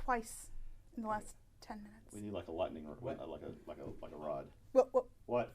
twice in the last 10 minutes. We need like a lightning or like a rod. What?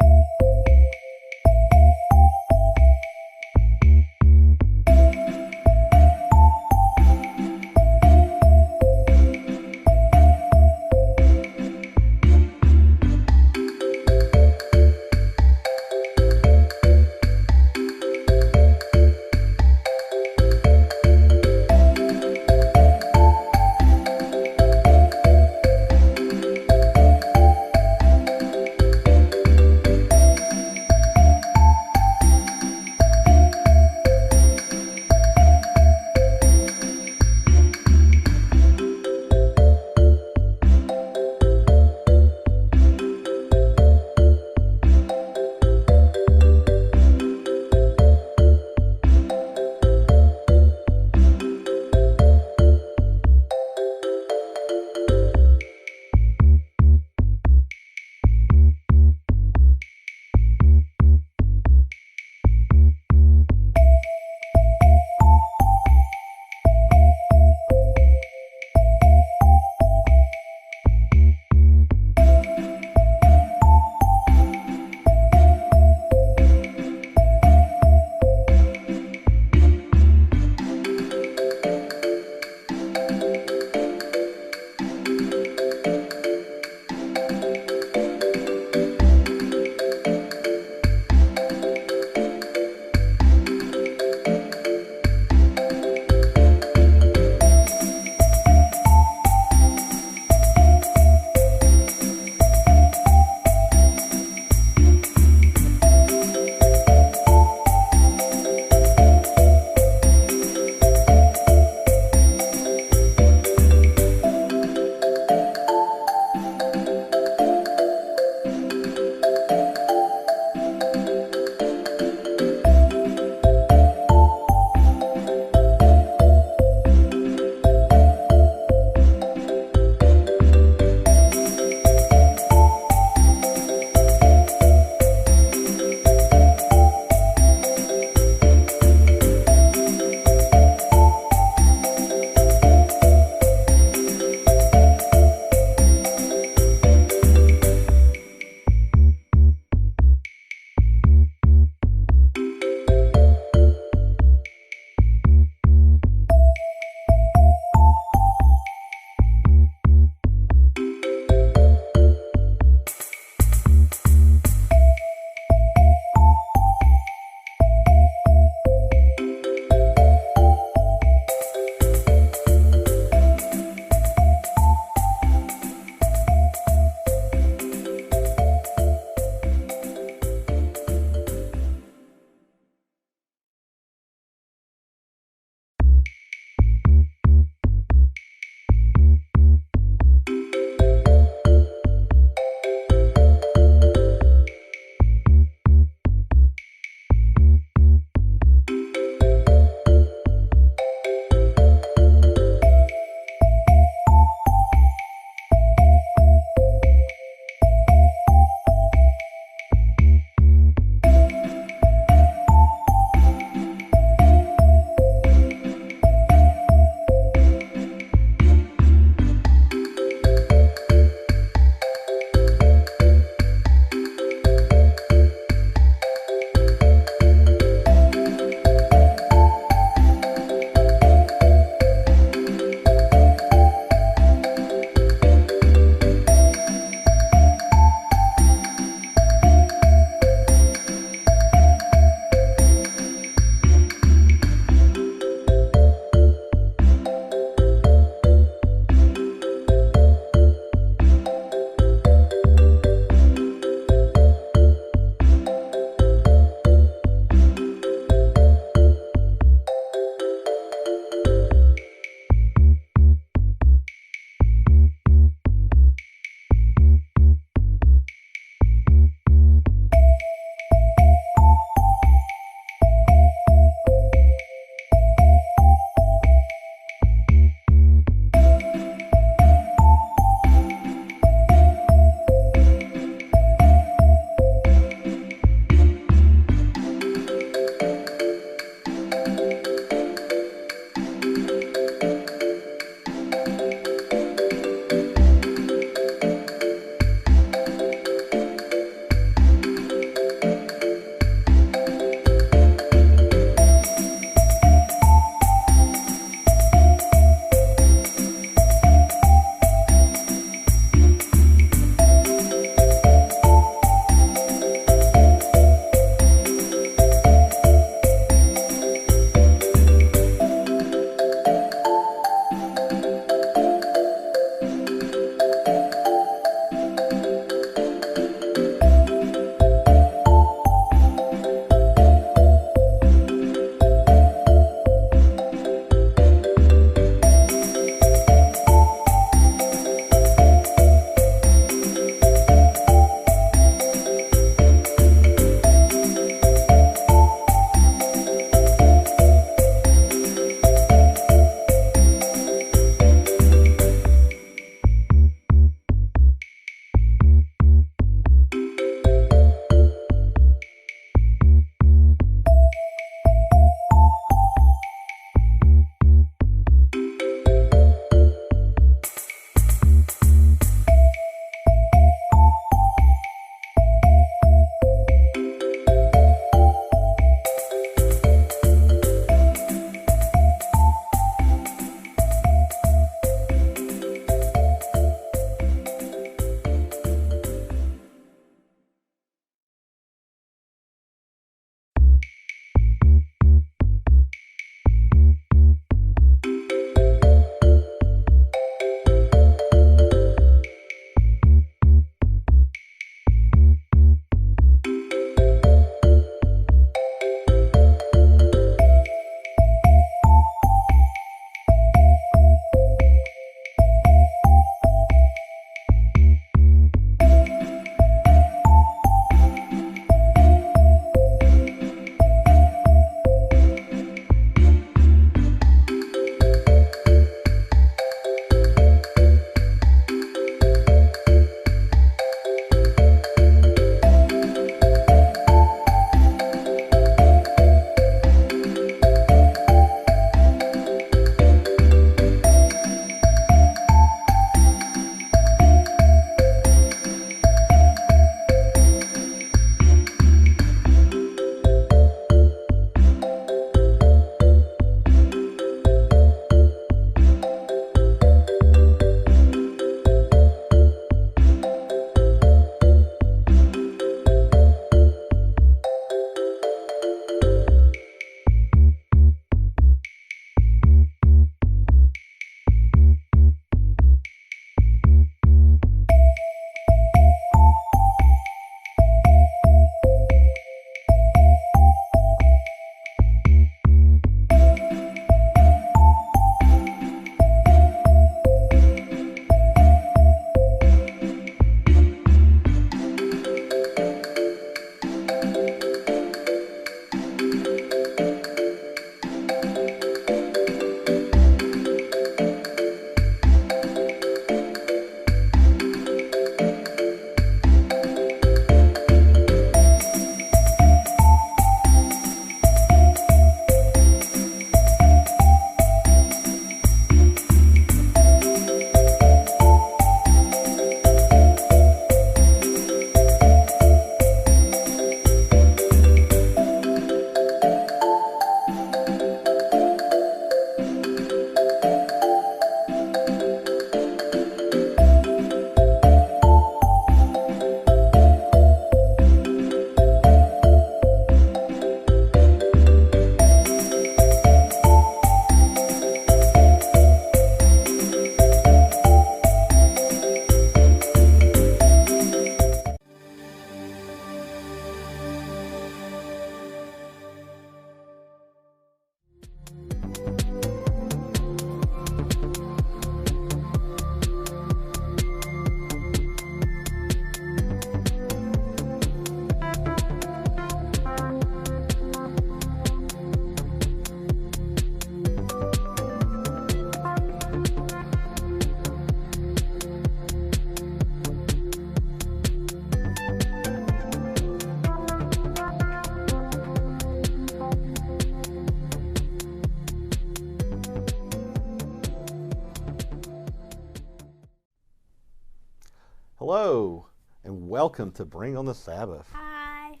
Hello, and welcome to Bring on the Sabbath. Hi.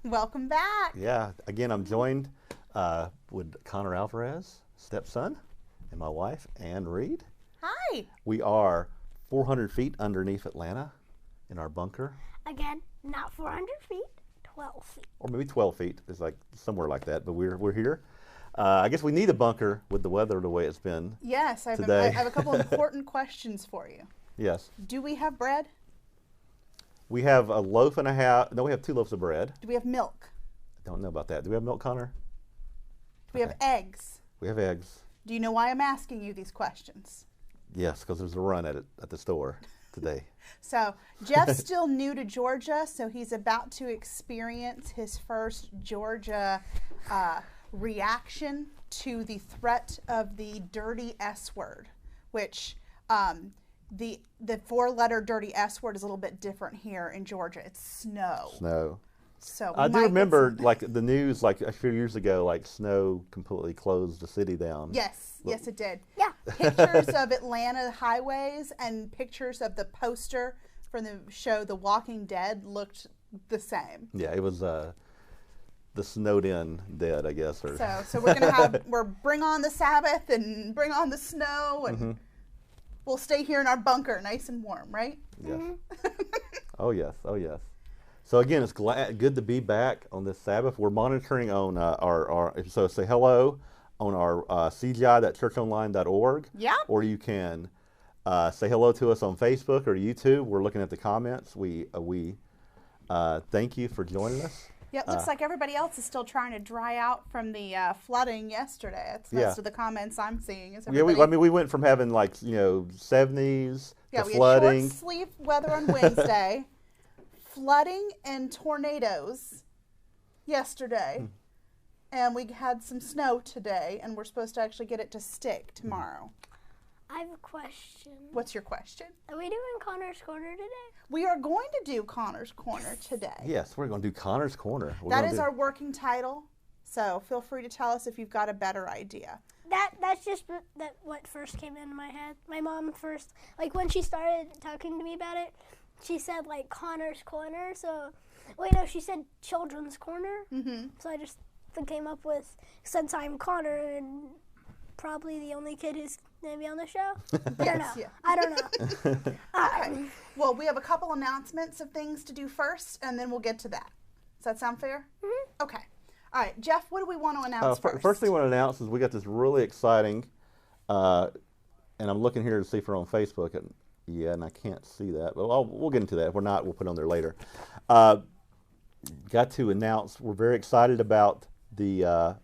Welcome back. Yeah, again, I'm joined with Connor Alvarez, stepson, and my wife, Ann Reed. Hi. We are 400 feet underneath Atlanta in our bunker, Again, not 400 feet, 12 feet. or maybe 12 feet. It's like somewhere like that, but we're here. I guess we need a bunker with the weather the way it's been. Yes, I Today. have a couple important questions for you. Yes. Do we have bread? We have a loaf and a half. No, we have 2 loaves of bread. Do we have milk? I don't know about that. Do we have milk, Connor? Do we have eggs? We have eggs. Do you know why I'm asking you these questions? Yes, because there's a run at it at the store today. So, Jeff's still new to Georgia, so he's about to experience his first Georgia reaction to the threat of the dirty S word, which the 4-letter dirty S word is a little bit different here in Georgia. It's snow. Snow. So I we do might remember, get some- like the news, like a few years ago, like snow completely closed the city down. Yes, yes, it did. Yeah. Pictures of Atlanta highways and pictures of the poster from the show The Walking Dead looked the same. Yeah, it was the snowed in dead, I guess. Or So we're gonna have bring on the Sabbath and bring on the snow, and we'll stay here in our bunker, nice and warm, right? yes. Oh yes, oh yes. So again, it's good to be back on this Sabbath. We're monitoring on so say hello on our CGI.churchonline.org. Yeah. Or you can say hello to us on Facebook or YouTube. We're looking at the comments. We thank you for joining us. Yeah, it looks like everybody else is still trying to dry out from the flooding yesterday. That's most Yeah. of the comments I'm seeing. Is Yeah, everybody, we went from having like 70s yeah, to we flooding. had short sleeve weather on Wednesday, flooding and tornadoes yesterday, and we had some snow today, and we're supposed to actually get it to stick tomorrow. I have a question. What's your question? Are we doing Connor's Corner today? We are going to do Connor's Corner today. Yes, we're going to do Connor's Corner. That is our working title, so feel free to tell us if you've got a better idea. That's just what first came into my head. My mom first, like when she started talking to me about it, she said like Connor's Corner. So, wait, no, she said Children's Corner. Mm-hmm. So I just came up with, since I'm Connor and probably the only kid who's going to be on the show. I don't know. Yeah. I don't know. Okay. Well, we have a couple announcements of things to do first, and then we'll get to that. Does that sound fair? Mm-hmm. Okay. All right, Jeff, what do we want to announce first? First thing I want to announce is we got this really exciting, and I'm looking here to see if we're on Facebook. And and I can't see that. But we'll get into that. If we're not, we'll put it on there later. Got to announce we're very excited about the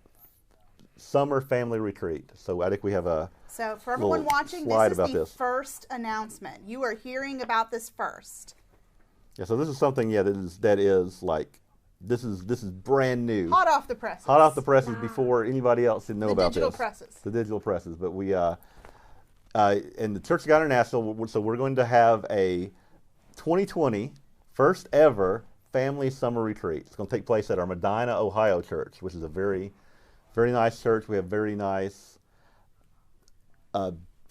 summer family retreat. So I think we have a So for everyone little watching, slide this is about the this. first announcement. You are hearing about this first. yeah. So this is something that is like this is brand new. Hot off the presses. Hot off the presses before anybody else did know The about digital this. presses. The digital presses. But we, in the Church of God International, so we're going to have a 2020 first ever family summer retreat. It's going to take place at our Medina, Ohio church, which is a very, very nice church. We have very nice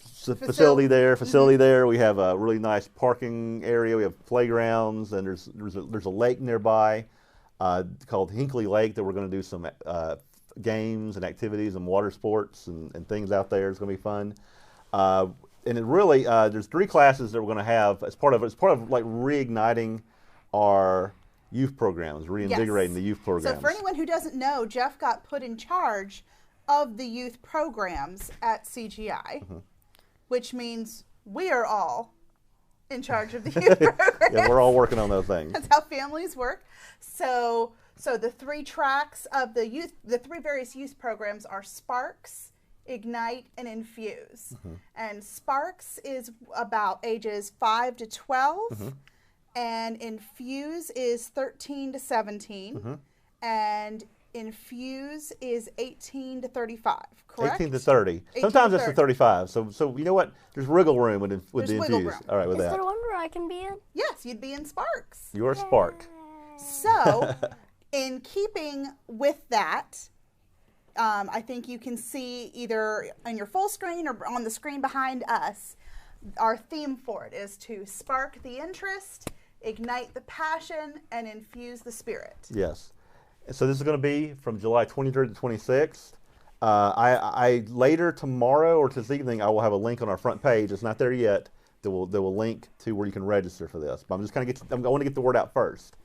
facility there. We have a really nice parking area. We have playgrounds, and there's a lake nearby called Hinkley Lake that we're going to do some games and activities and water sports and things out there. It's going to be fun. And it really there's 3 classes that we're going to have as part of like reigniting our youth programs, reinvigorating the youth programs. So for anyone who doesn't know, Jeff got put in charge of the youth programs at CGI, which means we are all in charge of the youth programs. Yeah, we're all working on those things. That's how families work. So the 3 tracks of the 3 various youth programs are Sparks, Ignite, and Infuse. And Sparks is about ages 5 to 12, and Infuse is 13 to 17, and Infuse is 18 to 35, correct? 18 to 30. 18 Sometimes to it's to 30. 35. So you know what? There's wiggle room with the There's wiggle Infuse. room. All right, with Is that. there one where I can be in? Yes, you'd be in Sparks. You're a spark. So, in keeping with that, I think you can see either on your full screen or on the screen behind us our theme for it is to spark the interest, ignite the passion, and infuse the spirit. Yes. So this is going to be from July 23rd to 26th. I later tomorrow or this evening I will have a link on our front page. It's not there yet. That will link to where you can register for this. But I'm just kind of I want to get the word out first,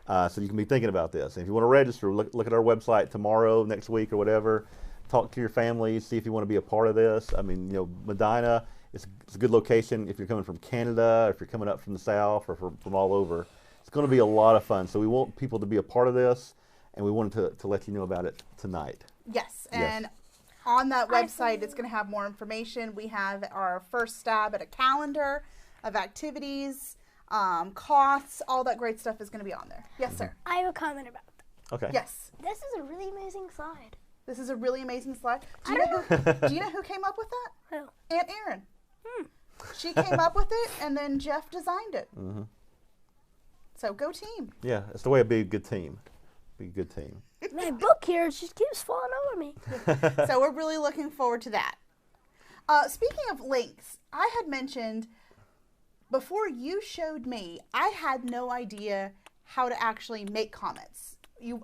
so you can be thinking about this. And if you want to register, look at our website tomorrow, next week, or whatever. Talk to your family, see if you want to be a part of this. I mean, Medina it's a good location if you're coming from Canada, or if you're coming up from the south, or from all over. It's going to be a lot of fun. So we want people to be a part of this, and we wanted to let you know about it tonight. Yes, and on that website, it's going to have more information. We have our first stab at a calendar of activities, costs, all that great stuff is going to be on there. Yes, sir. I have a comment about that. Okay. Yes. This is a really amazing slide. This is a really amazing slide. Do you know who came up with that? Who? Aunt Erin. She came up with it, and then Jeff designed it. Mm-hmm. So go team. Yeah, it's the way to be a good team. Be a good team. My book here just keeps falling over me. So we're really looking forward to that. Speaking of links, I had mentioned before you showed me, I had no idea how to actually make comments.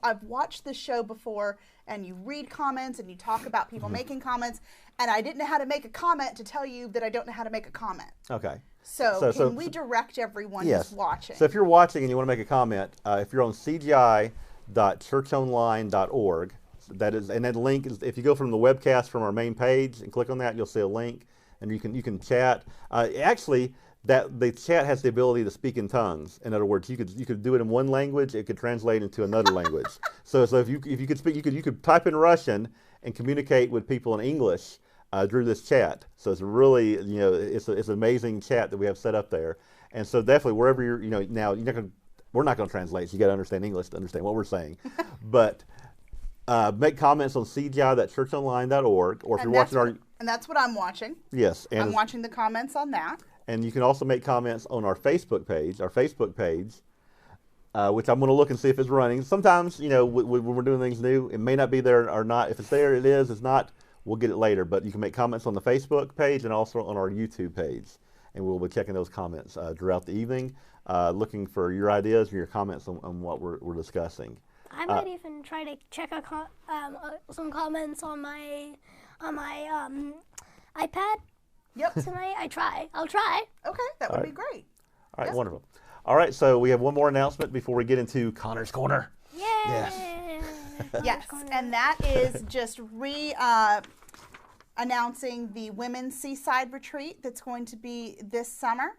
I've watched this show before, and you read comments and you talk about people making comments, and I didn't know how to make a comment to tell you that I don't know how to make a comment. Okay. So can we direct everyone who's watching? So if you're watching and you want to make a comment, if you're on CGI.churchonline.org, that is, and that link is, if you go from the webcast from our main page and click on that, you'll see a link, and you can chat. Actually, that the chat has the ability to speak in tongues. In other words, you could do it in one language, it could translate into another language. So if you could speak, you could type in Russian and communicate with people in English through this chat. So it's really, it's an amazing chat that we have set up there. And so definitely wherever you're, now we're not going to translate, so you got to understand English to understand what we're saying. But make comments on cgi.churchonline.org, or if you're watching our... And that's what I'm watching. Yes. And I'm watching the comments on that. And you can also make comments on our Facebook page, which I'm going to look and see if it's running. Sometimes, when we're doing things new, it may not be there or not. If it's there, it is. If it's not, we'll get it later. But you can make comments on the Facebook page and also on our YouTube page. And we'll be checking those comments throughout the evening, looking for your ideas and your comments on what we're discussing. I might even try to check some comments on my iPad. Yep. Tonight, I'll try. Okay, that would be great. All right, wonderful. All right, so we have one more announcement before we get into Connor's Corner. Yay! Yes, and that is just announcing the Women's Seaside Retreat that's going to be this summer.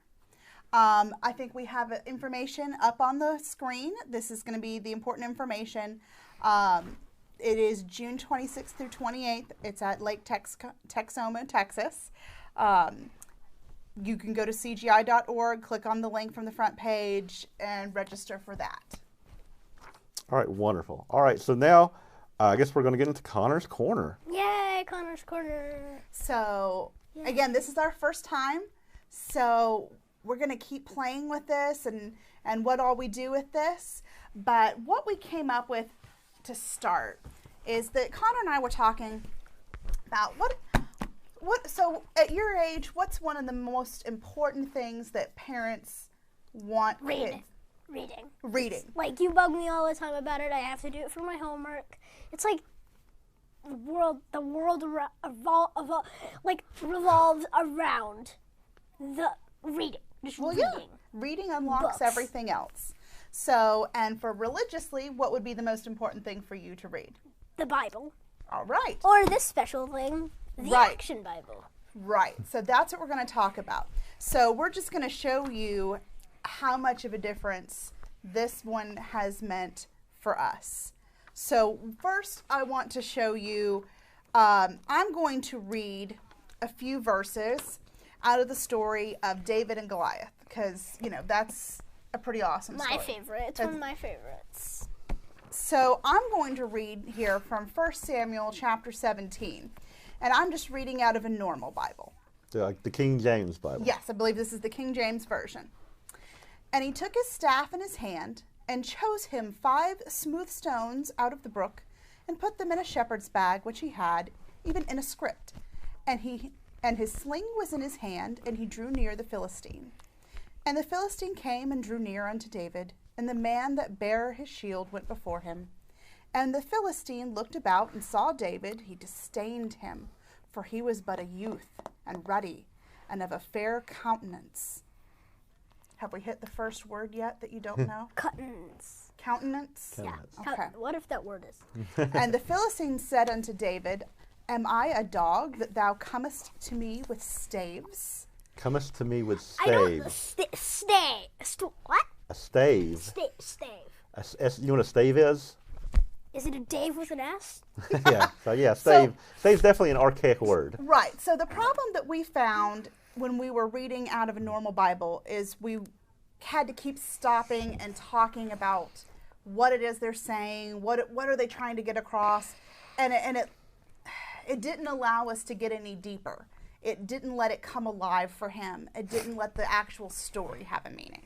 I think we have information up on the screen. This is going to be the important information. It is June 26th through 28th. It's at Lake Texoma, Texas. You can go to cgi.org, click on the link from the front page, and register for that. All right, wonderful. All right, so now I guess we're going to get into Connor's Corner. Yay, Connor's Corner. So, again, this is our first time, so we're going to keep playing with this and what all we do with this. But what we came up with to start is that Connor and I were talking about so at your age, what's one of the most important things that parents want kids? Reading. Like, you bug me all the time about it. I have to do it for my homework. It's like the world revolves around the reading. Just reading. Yeah. Reading unlocks everything else. So, and for religiously, what would be the most important thing for you to read? The Bible. All right. Or this special thing, the Action Bible. Right. So that's what we're going to talk about. So we're just going to show you how much of a difference this one has meant for us. So first I want to show you, I'm going to read a few verses out of the story of David and Goliath, because, that's a pretty awesome story. My favorite. It's one of my favorites. So I'm going to read here from 1 Samuel chapter 17. And I'm just reading out of a normal Bible. Like the King James Bible. Yes, I believe this is the King James Version. And he took his staff in his hand and chose him 5 smooth stones out of the brook and put them in a shepherd's bag which he had, even in a script. And And his sling was in his hand, and he drew near the Philistine. And the Philistine came and drew near unto David, and the man that bare his shield went before him. And the Philistine looked about and saw David. He disdained him, for he was but a youth, and ruddy, and of a fair countenance. Have we hit the first word yet that you don't know? Countenance. Countenance? Yeah. Okay. What if that word is? And the Philistine said unto David, Am I a dog that thou comest to me with staves? Comest to me with I don't. stave. What? A stave. Stave. You know what a stave is? Is it a Dave with an S? Yeah. So yeah, stave. Stave's definitely an archaic word. Right. So the problem that we found when we were reading out of a normal Bible is we had to keep stopping and talking about what it is they're saying, what are they trying to get across, and it didn't allow us to get any deeper. It didn't let it come alive for him. It didn't let the actual story have a meaning.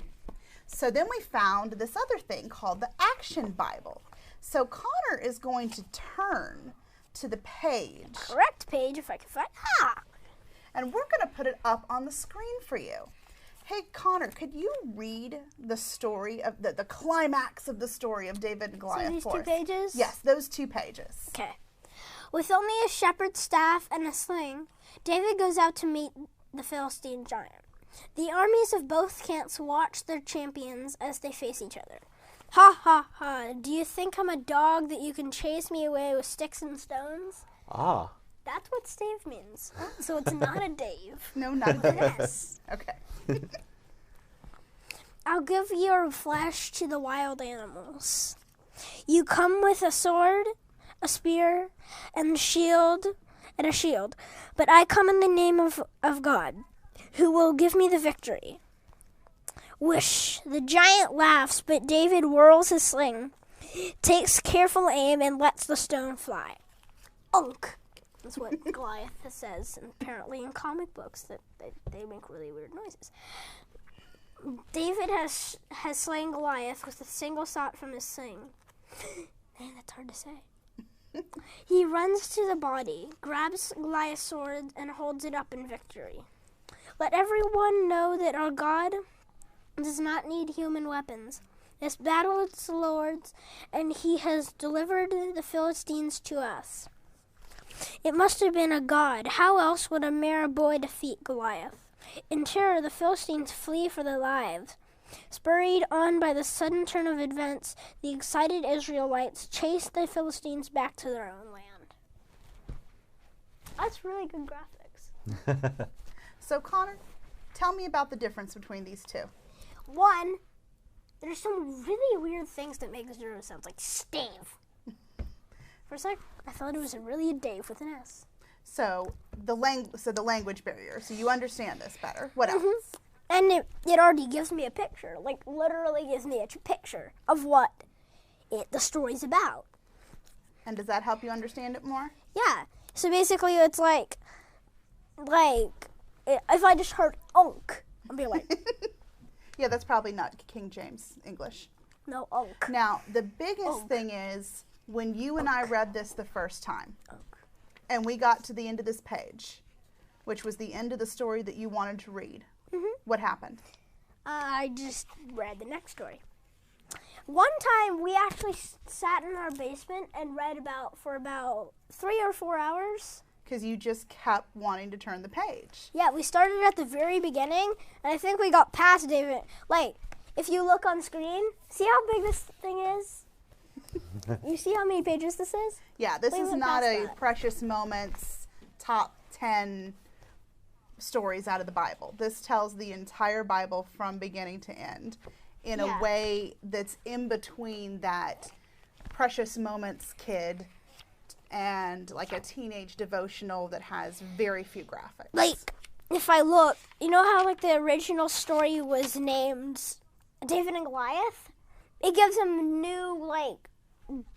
So then we found this other thing called the Action Bible. So Connor is going to turn to the page. Correct page, if I can find. And we're going to put it up on the screen for you. Hey, Connor, could you read the story of the climax of the story of David and Goliath So these for two us? pages? Yes, those 2 pages. Okay. With only a shepherd's staff and a sling, David goes out to meet the Philistine giant. The armies of both camps watch their champions as they face each other. Ha ha ha, do you think I'm a dog that you can chase me away with sticks and stones? Ah. That's what stave means. So it's not a Dave. No, not With an this. S. Okay. I'll give your flesh to the wild animals. You come with a sword, a spear, and a shield, but I come in the name of God, who will give me the victory. Whoosh! The giant laughs, but David whirls his sling, takes careful aim, and lets the stone fly. Unk! That's what Goliath says, and apparently in comic books that they make really weird noises. David has slain Goliath with a single shot from his sling. Man, that's hard to say. He runs to the body, grabs Goliath's sword, and holds it up in victory. Let everyone know that our God does not need human weapons. This battle is the Lord's, and he has delivered the Philistines to us. It must have been a god. How else would a mere boy defeat Goliath? In terror, the Philistines flee for their lives. Spurred on by the sudden turn of events, the excited Israelites chase the Philistines back to their own land. That's really good graphics. So Connor, tell me about the difference between these 2. One, there's some really weird things that make zero sounds, like stave. For a sec, I thought it was really a Dave with an S. So the language barrier. So you understand this better. What else? And it already gives me a picture, like literally gives me a picture of what the story's about. And does that help you understand it more? Yeah. So basically, it's like if I just heard "unk," I'd be like, Yeah, that's probably not King James English. no "unk." Now, the biggest thing is when you and I read this the first time, and we got to the end of this page, which was the end of the story that you wanted to read. What happened? I just read the next story. One time, we actually sat in our basement and read for about 3 or 4 hours. Because you just kept wanting to turn the page. Yeah, we started at the very beginning, and I think we got past David. Like, if you look on screen, see how big this thing is? You see how many pages this is? Yeah, this We is went not past a that. Precious Moments top 10 stories out of the Bible. This tells the entire Bible from beginning to end in Yeah. a way that's in between that Precious Moments kid and like a teenage devotional that has very few graphics. Like, if I look, you know how like the original story was named David and Goliath? It gives them new, like,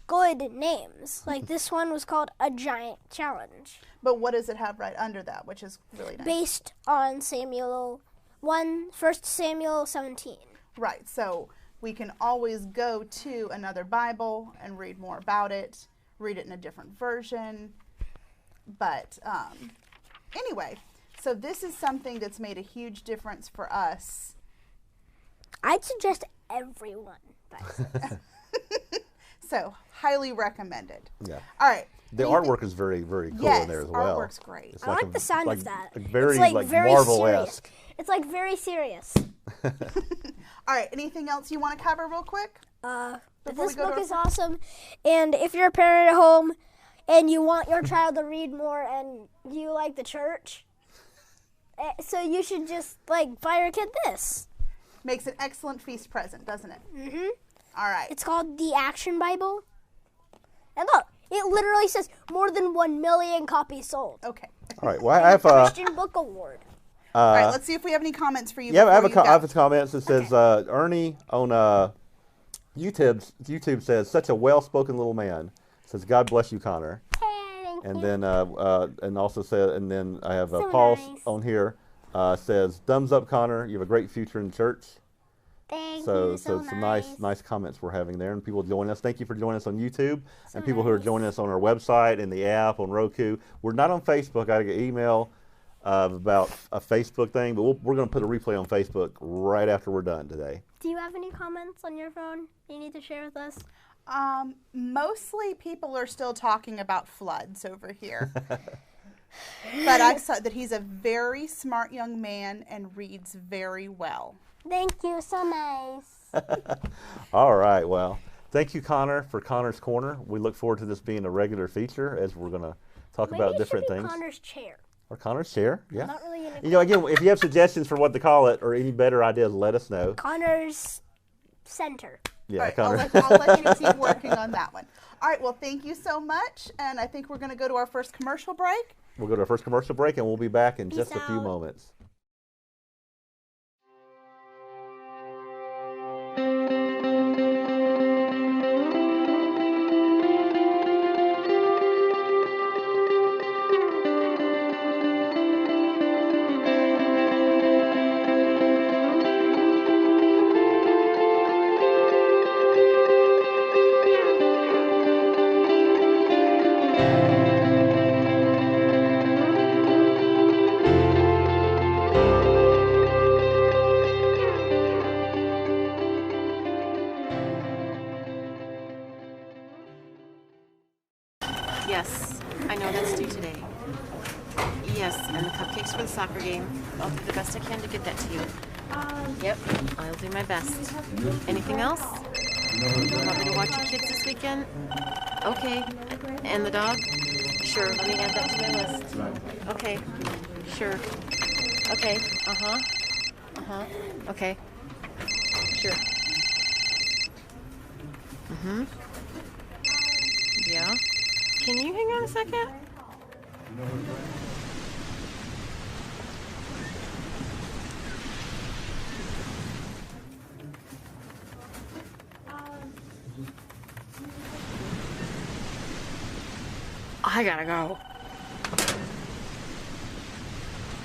good names. Like, this one was called A Giant Challenge, But what does it have right under that, which is really nice? based on First Samuel 17. Right, so we can always go to another Bible and read more about it, read it in a different version. But anyway, So this is something that's made a huge difference for us. I'd suggest everyone buys this. So highly recommended. Yeah. All right. The artwork is very, very cool Yes, in there as well. artwork's great. It's I like the sound of that. Very, it's like very Marvel-esque. serious. It's like very serious. All right. Anything else you want to cover real quick? Before This we go to book our is awesome, and if you're a parent at home and you want your child to read more and you like the church, so you should just like buy your kid this. Makes an excellent feast present, doesn't it? Mm-hmm. All right. It's called the Action Bible, and look, it literally says more than 1 million copies sold. Okay. All right. Well, I have Christian Book Award. All right. Let's see if we have any comments for you. Yeah, I have before you go. a comment that says Ernie on YouTube says such a well-spoken little man. Says God bless you, Connor. And then and also said, and then I have So Paul nice. on here says thumbs up, Connor. You have a great future in church. Thank So you. some nice comments we're having there, and people join us. Thank you for joining us on YouTube, and people who are nice. joining us on our website and the app on Roku. We're not on Facebook. I got an email about a Facebook thing, but we're going to put a replay on Facebook right after we're done today. Do you have any comments on your phone you need to share with us? Mostly people are still talking about floods over here. But I saw that he's a very smart young man and reads very well. Thank you. So nice. All right. Well, thank you, Connor, for Connor's Corner. We look forward to this being a regular feature as we're going to talk Maybe about it different should be things. Connor's chair. Or Connor's Chair. Yeah. Not really gonna You know, again, if you have suggestions for what to call it or any better ideas, let us know. Connor's center. Yeah, All right, Connor. I'll let you keep working on that one. All right, well, thank you so much. And I think we're going to go to our first commercial break. We'll go to our first commercial break, and we'll be back in just a few out. moments. Yes, I know that's due today. Yes, and the cupcakes for the soccer game. I'll do the best I can to get that to you. Yep, I'll do my best. Anything else? You want me to watch your kids this weekend? Okay. And the dog? Sure, let me add that to my list. Okay, sure. Okay, okay. Sure. Yeah. Can you hang on a second? I gotta go.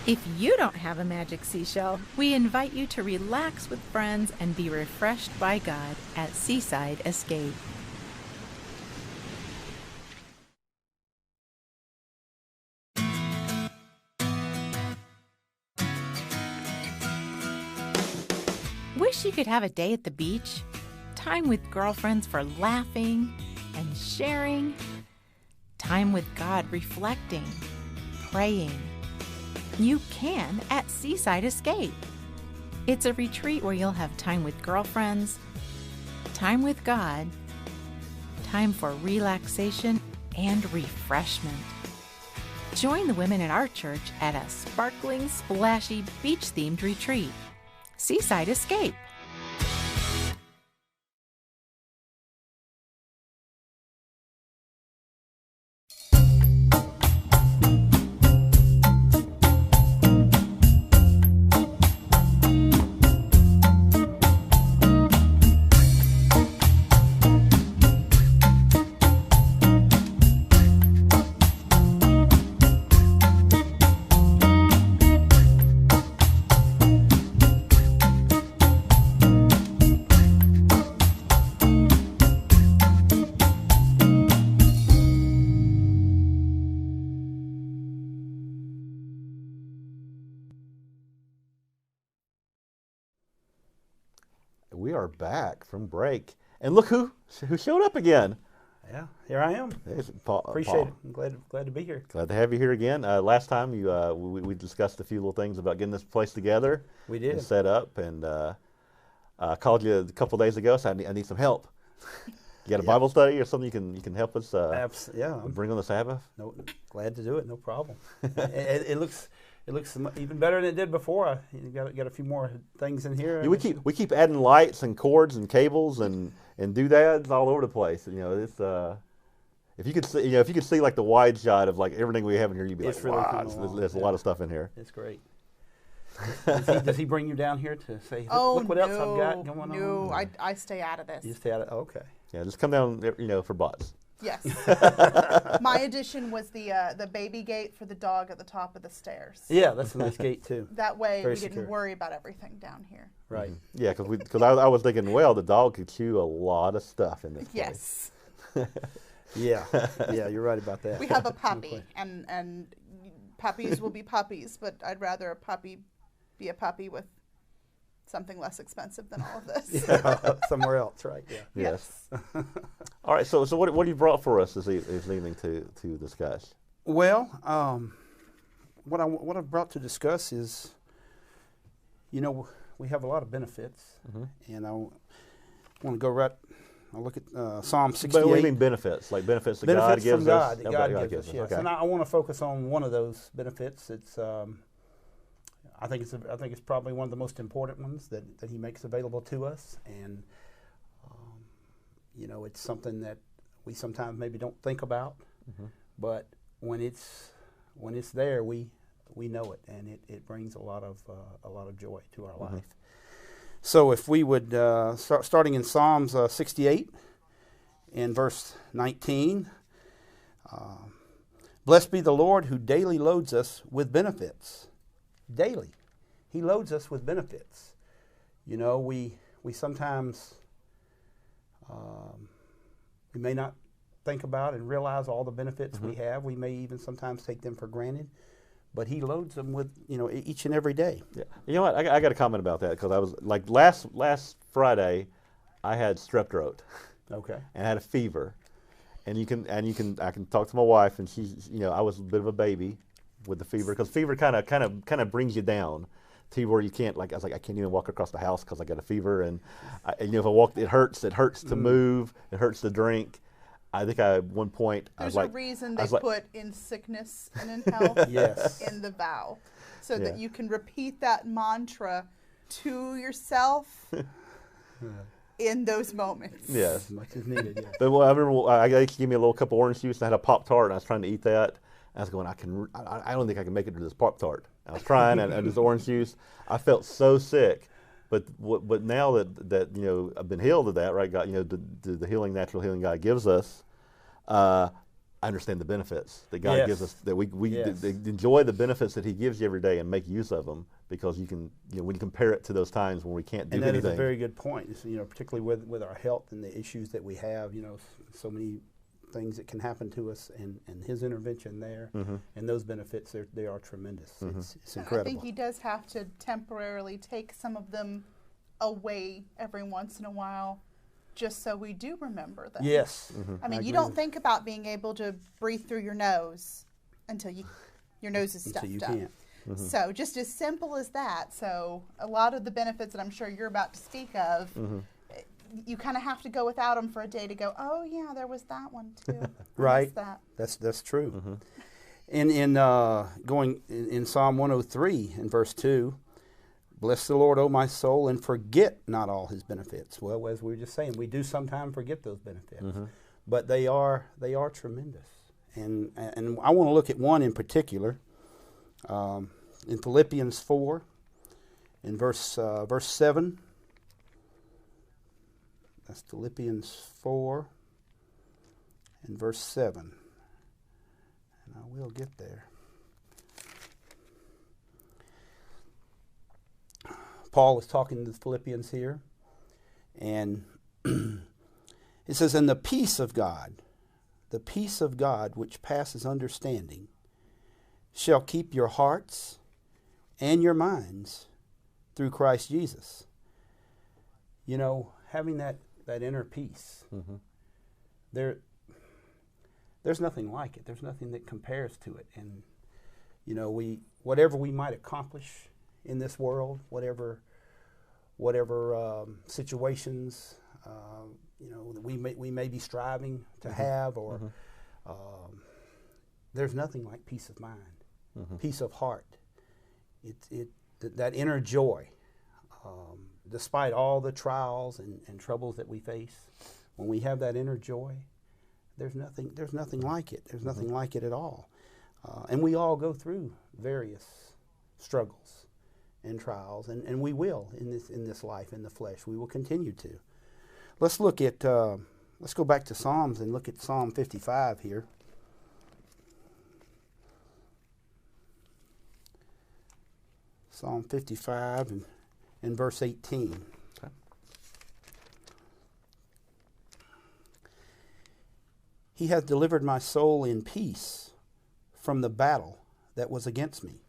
If you don't have a magic seashell, we invite you to relax with friends and be refreshed by God at Seaside Escape. Wish you could have a day at the beach? Time with girlfriends for laughing and sharing? Time with God reflecting, praying? You can at Seaside Escape. It's a retreat where you'll have time with girlfriends, time with God, time for relaxation and refreshment. Join the women at our church at a sparkling, splashy, beach-themed retreat. Seaside Escape. we are back from break, and look who showed up again. Yeah, here I am. It's Paul. Appreciate it. I'm glad to be here. Glad to have you here again. Last time we discussed a few little things about getting this place together. We did. And set up, and I called you a couple days ago, so I need some help. You got a Bible study or something you can help us bring on the Sabbath? No, glad to do it. No problem. It looks even better than it did before. You got a few more things in here. Yeah, we keep adding lights and cords and cables and doodads all over the place. You know, it's if you could see like the wide shot of like everything we have in here, you'd be It's like, really wow, coming there's a lot of stuff in here. It's great. Does he bring you down here to say, Oh, look what else I've got going on? No, I stay out of this. You stay out of okay. Yeah, just come down, for bots. Yes. My addition was the baby gate for the dog at the top of the stairs. Yeah, that's a nice gate too. That way Very we didn't secure. worry about everything down here. Right. Yeah, because I was thinking, well, the dog could chew a lot of stuff in this place. Yes. Yeah, you're right about that. We have a puppy, and puppies will be puppies, but I'd rather a puppy be a puppy with something less expensive than all of this. Yeah, somewhere else, right? Yeah. Yes. All right. So what have you brought for us this evening to discuss? Well, what I've brought to discuss is, we have a lot of benefits, and I want to go right. I'll look at Psalm 68. But what do you mean benefits? Like benefits that Benefits God gives from God, us? that God gives us, yes. Okay. And I want to focus on one of those benefits. It's I think it's probably one of the most important ones that He makes available to us, and it's something that we sometimes maybe don't think about, but when it's there, we know it, and it brings a lot of joy to our life. So if we would starting in Psalms 68 in verse 19, blessed be the Lord who daily loads us with benefits. Daily. He loads us with benefits. We sometimes we may not think about and realize all the benefits we have. We may even sometimes take them for granted. But He loads them with, each and every day. Yeah. You know what? I got a comment about that because I was like last Friday, I had strep throat. Okay. And I had a fever, I can talk to my wife, and she's, I was a bit of a baby with the fever because fever kind of brings you down to where you can't, like I was like I can't even walk across the house because I got a fever, and if I walk, it hurts to move, it hurts to drink. I think at one point There's I was a reason I they was put in sickness and in health Yes. in the vow, so that you can repeat that mantra to yourself in those moments. Yes. As much as needed, yeah. But I remember I gave me a little cup of orange juice, and I had a Pop-Tart, and I was trying to eat that. And I was going, I don't think I can make it to this Pop-Tart. I was trying, and this orange juice, I felt so sick. But now that I've been healed of that, right? God, the healing, natural healing God gives us. I understand the benefits that God gives us. That we enjoy the benefits that He gives you every day and make use of them, because you can when you compare it to those times when we can't do anything. And that is a very good point. It's, particularly with our health and the issues that we have. So many things that can happen to us, and His intervention there, and those benefits, they are tremendous. It's incredible. I think He does have to temporarily take some of them away every once in a while, just so we do remember them. Yes. I mean, you don't think about being able to breathe through your nose until your nose is stuffed Until you up. can't. So just as simple as that. So a lot of the benefits that I'm sure you're about to speak of, you kind of have to go without them for a day to go, oh yeah, there was that one too. Right. That. That's true. And going in Psalm 103 in verse 2, bless the Lord, O my soul, and forget not all His benefits. Well, as we were just saying, we do sometimes forget those benefits, but they are tremendous. And I want to look at one in particular, in Philippians 4, in verse 7. That's Philippians 4 and verse 7. And I will get there. Paul is talking to the Philippians here, and it says, and the peace of God which passes understanding, shall keep your hearts and your minds through Christ Jesus. you know, having that inner peace. There's nothing like it. There's nothing that compares to it. And you know, whatever we might accomplish in this world, whatever situations you know that we may be striving to have, or there's nothing like peace of mind, peace of heart. That inner joy, despite all the trials and troubles that we face, when we have that inner joy, there's nothing like it. There's nothing like it at all. And we all go through various struggles and trials, and we will in this life, in the flesh. We will continue to. Let's look at let's go back to Psalms and look at Psalm 55 here. Psalm 55 and verse 18. Okay. He hath delivered my soul in peace from the battle that was against me.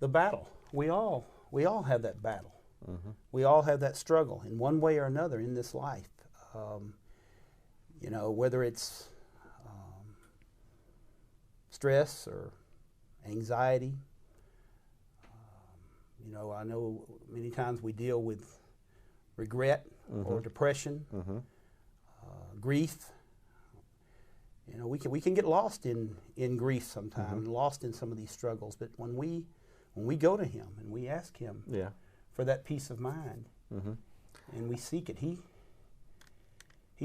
The battle. We all have that battle. We all have that struggle in one way or another in this life. You know, whether it's stress or anxiety. You know, I know many times we deal with regret or depression, grief. You know, we can get lost in grief sometimes, lost in some of these struggles. But when we go to Him and we ask Him for that peace of mind, and we seek it, He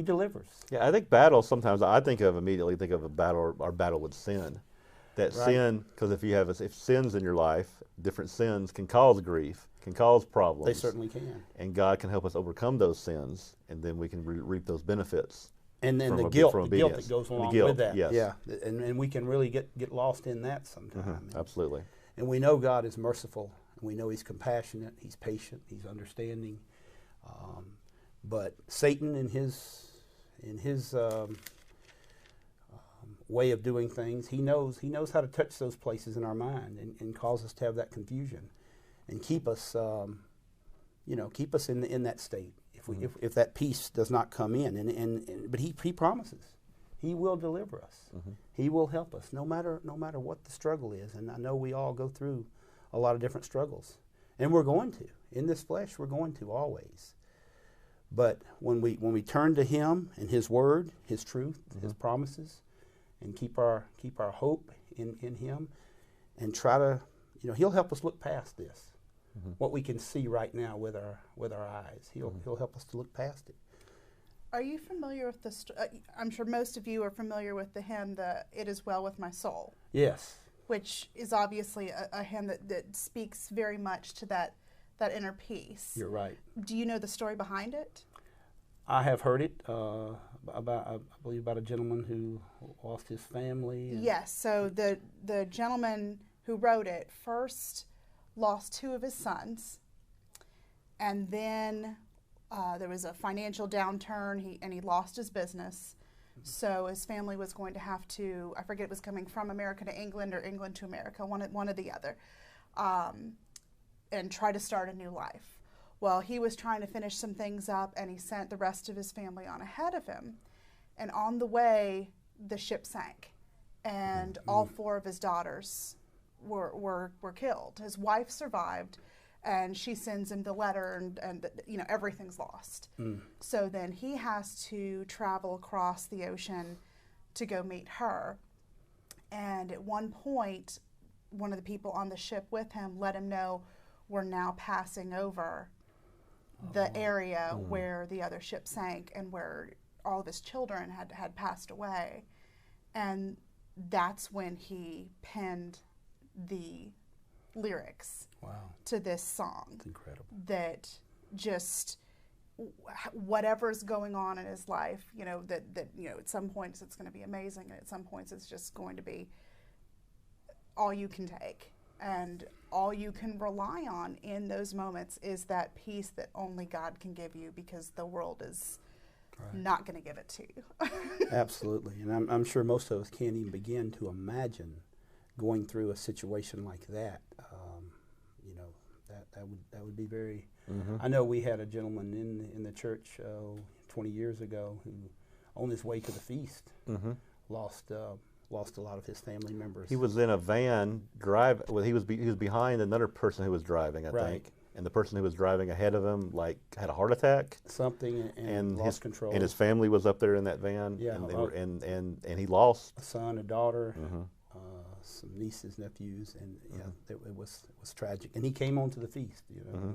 delivers. Yeah, I think battle. Sometimes I immediately think of a battle, our battle with sin. That sin, because if sins in your life, different sins can cause grief, can cause problems. They certainly can. And God can help us overcome those sins, and then we can reap those benefits. And then the guilt that goes along with that. Yes. Yeah, and we can really get lost in that sometimes. Absolutely. And we know God is merciful, and we know He's compassionate, He's patient, He's understanding. But Satan, in his way of doing things, he knows how to touch those places in our mind and cause us to have that confusion, and keep us, keep us in that state. If that peace does not come in, but he promises He will deliver us. He will help us no matter what the struggle is. And I know we all go through a lot of different struggles, and we're going to in this flesh. We're going to always. But when we turn to Him and His Word, His truth, His promises, and keep our hope in Him, and try to, He'll help us look past this. What we can see right now with our eyes, He'll help us to look past it. Are you familiar with the? I'm sure most of you are familiar with the hymn, "It Is Well With My Soul." Yes. Which is obviously a hymn that speaks very much to that inner peace. You're right. Do you know the story behind it? I have heard it I believe about a gentleman who lost his family. Yes. So the gentleman who wrote it first lost 2 of his sons, and then there was a financial downturn. He lost his business, so his family was going to have to, I forget, it was coming from America to England or England to America, one or the other, and try to start a new life. Well, he was trying to finish some things up, and he sent the rest of his family on ahead of him, and on the way the ship sank, and all 4 of his daughters were killed. His wife survived, and she sends him the letter, and everything's lost. So then he has to travel across the ocean to go meet her. And at one point, one of the people on the ship with him let him know, we're now passing over the area where the other ship sank and where all of his children had passed away. And that's when he penned the lyrics to this song. That's incredible. That just whatever's going on in his life, that at some points it's going to be amazing, and at some points it's just going to be all you can take, and all you can rely on in those moments is that peace that only God can give you, because the world is not going to give it to you. Absolutely, and I'm sure most of us can't even begin to imagine going through a situation like that. That would be very. I know we had a gentleman in the church 20 years ago who, on his way to the feast, lost a lot of his family members. He was in a van Well, he was behind another person who was driving, I think, and the person who was driving ahead of him had a heart attack. Something and lost control. And his family was up there in that van. Yeah, and he lost a son, a daughter, some nieces, nephews, and it was tragic. And he came on to the feast,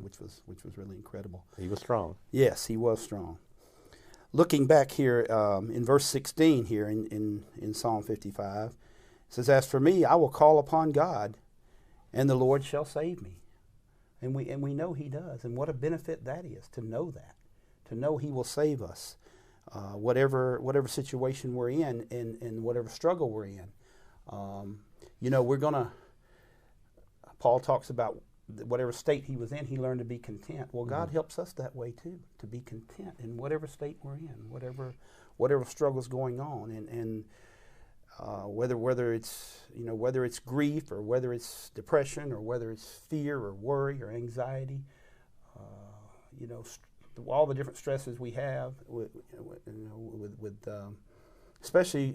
which was really incredible. He was strong. Yes, he was strong. Looking back here in verse 16 here in Psalm 55, it says, "As for me, I will call upon God, and the Lord shall save me." And we know He does. And what a benefit that is, to know that, to know He will save us, whatever situation we're in and whatever struggle we're in. Paul talks about whatever state he was in, he learned to be content. Well, God helps us that way too, to be content in whatever state we're in, whatever struggle's going on, and whether it's grief or whether it's depression or whether it's fear or worry or anxiety, all the different stresses we have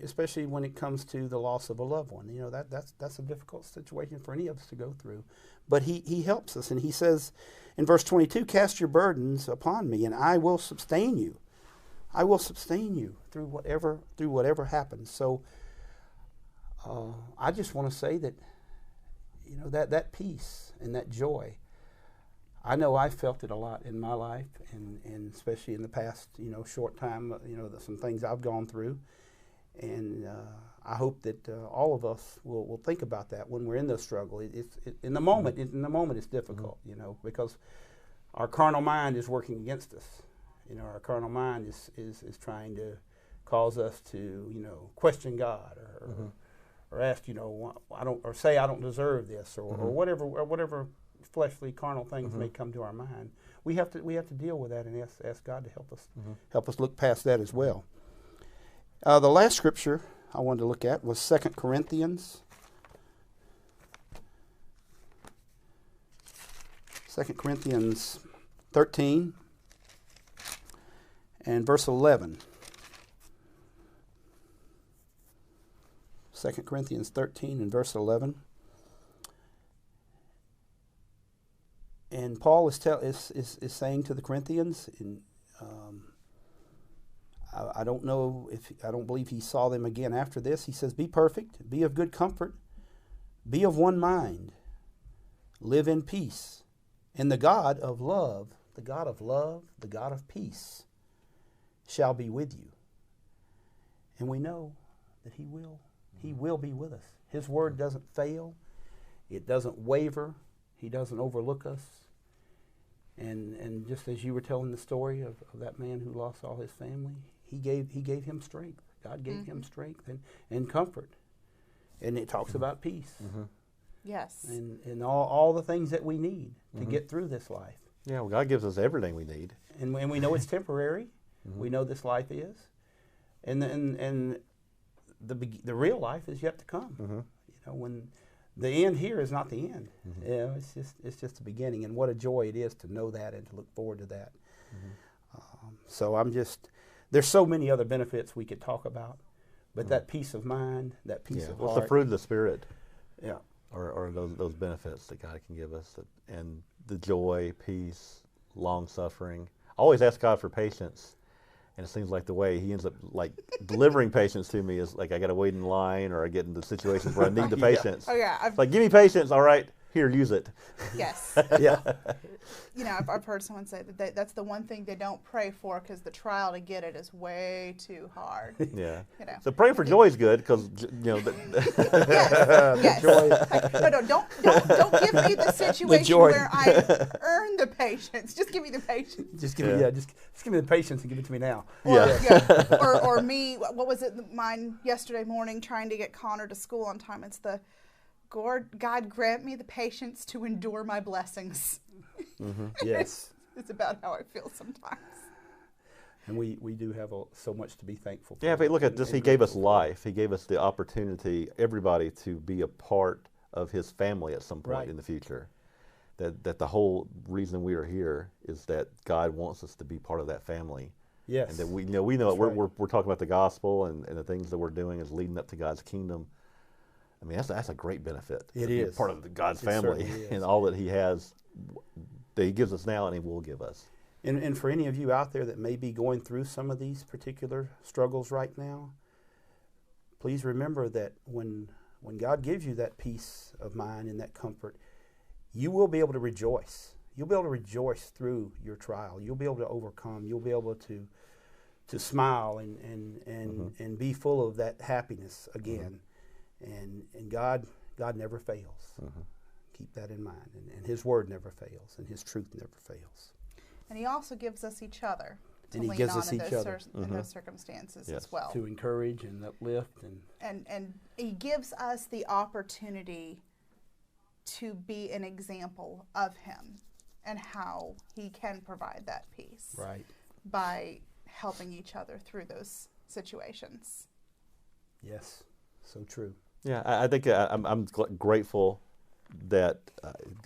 especially when it comes to the loss of a loved one. That's a difficult situation for any of us to go through. But he helps us, and he says in verse 22, "Cast your burdens upon me, and I will sustain you. I will sustain you through whatever happens." So I just want to say that that peace and that joy, I know I felt it a lot in my life, and especially in the past short time, some things I've gone through. And I hope that all of us will think about that when we're in the struggle. In the moment it's difficult, because our carnal mind is working against us. Our carnal mind is trying to cause us to question God or ask say I don't deserve this or whatever fleshly carnal things may come to our mind. We have to deal with that and ask God to help us look past that as well. The last scripture I wanted to look at was 2 Corinthians. 2 Corinthians 13 and verse 11. 2 Corinthians 13 and verse 11. And Paul is saying to the Corinthians, I don't believe he saw them again after this. He says, "Be perfect, be of good comfort, be of one mind, live in peace, and the God of love, the God of peace, shall be with you." And we know that He will be with us. His word doesn't fail. It doesn't waver. He doesn't overlook us. And just as you were telling the story of that man who lost all his family, He gave him strength. God gave him strength and comfort. And it talks about peace. Yes. And all the things that we need to get through this life. Yeah, well, God gives us everything we need. And we know it's temporary. We know this life is. And the real life is yet to come. When the end here is not the end. It's just the beginning. And what a joy it is to know that and to look forward to that. So there's so many other benefits we could talk about, but that peace of mind, that peace of heart. What's the fruit of the Spirit? Yeah. Or those benefits that God can give us, and the joy, peace, long suffering. I always ask God for patience, and it seems like the way He ends up delivering patience to me is like I got to wait in line, or I get into situations where I need the patience. Oh yeah. It's like, give me patience. All right, here, use it. Yes. Yeah. I've heard someone say that that's the one thing they don't pray for, because the trial to get it is way too hard. Yeah. So praying for joy is good, because yes. Joy. No, don't give me the situation where I earn the patience. Just give me the patience. Just give me the patience and give it to me now. Or me. What was it? Mine yesterday morning, trying to get Connor to school on time. It's the God grant me the patience to endure my blessings. Yes. It's about how I feel sometimes. And we do have so much to be thankful for. Yeah, if you look at this, He gave us life. He gave us the opportunity, everybody, to be a part of His family at some point in the future. that the whole reason we are here is that God wants us to be part of that family. Yes. And that we know we're talking about the gospel and the things that we're doing is leading up to God's kingdom. I mean, that's a great benefit. It to is be part of God's It family certainly is. and all that He has, that He gives us now and He will give us. And for any of you out there that may be going through some of these particular struggles right now, please remember that when God gives you that peace of mind and that comfort, you will be able to rejoice. You'll be able to rejoice through your trial. You'll be able to overcome. You'll be able to smile and be full of that happiness again. And God never fails. Keep that in mind. And His word never fails, and His truth never fails. And He also gives us each other to And He lean gives on us in each those, other. in those circumstances Yes. as well. To encourage and uplift. And He gives us the opportunity to be an example of Him and how He can provide that peace Right. by helping each other through those situations. Yes. So true. Yeah, I think I'm grateful that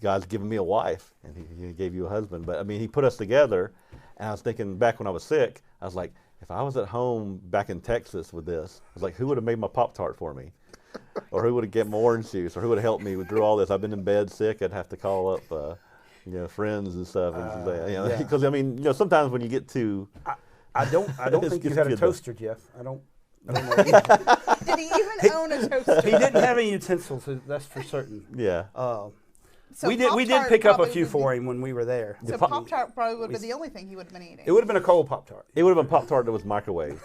God's given me a wife and he gave you a husband. But I mean, He put us together, and I was thinking back when I was sick, I was like, if I was at home back in Texas with this, I was like, who would have made my Pop-Tart for me? Or who would have get my orange juice? Or who would have helped me through all this? I've been in bed sick. I'd have to call up, friends and stuff. Yeah. Because I mean, sometimes when you get to, I don't It's think you good had a to- toaster, Jeff. I don't know. Did He even own a toaster? He didn't have any utensils, that's for certain. yeah, So we did Pop-Tart pick up a probably few would for be- him when we were there. So Pop-Tart probably would have been the only thing he would have been eating. It would have been a cold Pop-Tart. it would have been Pop-Tart that was microwaved.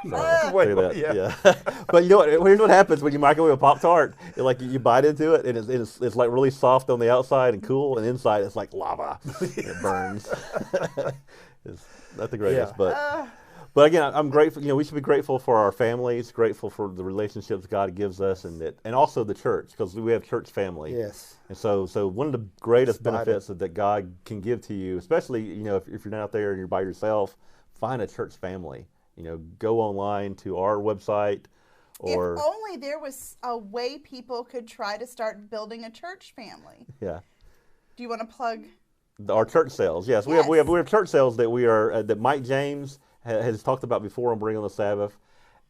So, Wait, say that, yeah. But you know what? Here's what happens when you microwave a Pop-Tart. Like you bite into it, and it's like really soft on the outside and cool, and inside it's like lava. It burns. It's not the greatest, Yeah. but again, I'm grateful. We should be grateful for our families, grateful for the relationships God gives us, and also the church, because we have church family. Yes. And so one of the greatest It's vital. benefits that God can give to you, especially if you're not out there and you're by yourself, find a church family. Go online to our website, or If only there was a way people could try to start building a church family. yeah, Do you want to plug? our church sales. Yes, we have church sales that we are that Mike James has talked about before on Bring on the Sabbath,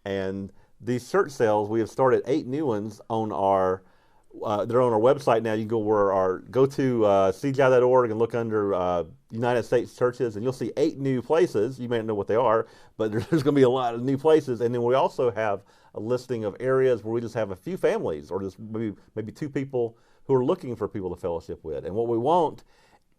and these church sales we have started 8 new ones on our. They're on our website now. You can go to CGI.org and look under United States churches, and you'll see 8 new places. You may not know what they are, but there's going to be a lot of new places. And then we also have a listing of areas where we just have a few families, or just maybe 2 people who are looking for people to fellowship with. And what we want,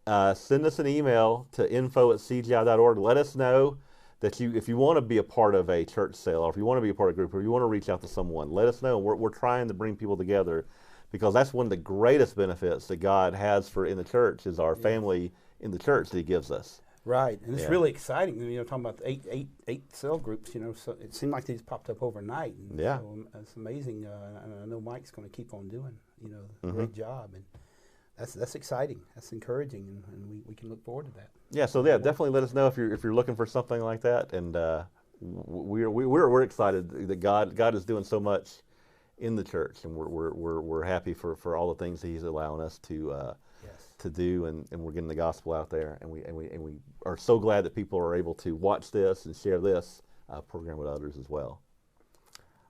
send us an email to info@cgi.org. Let us know that if you want to be a part of a church sale, or if you want to be a part of a group, or you want to reach out to someone, let us know. We're trying to bring people together, because that's one of the greatest benefits that God has in the church is our family in the church that He gives us. Right, and it's Yeah. really exciting. Talking about the eight cell groups. So it seemed like they just popped up overnight. And Yeah. so it's amazing. And I know Mike's going to keep on doing a Mm-hmm. great job, and that's exciting. That's encouraging, and we can look forward to that. Yeah, so definitely let us know if you're looking for something like that, and we're excited that God is doing so much in the church, and we're happy for all the things that He's allowing us to do, and we're getting the gospel out there, and we are so glad that people are able to watch this and share this program with others as well.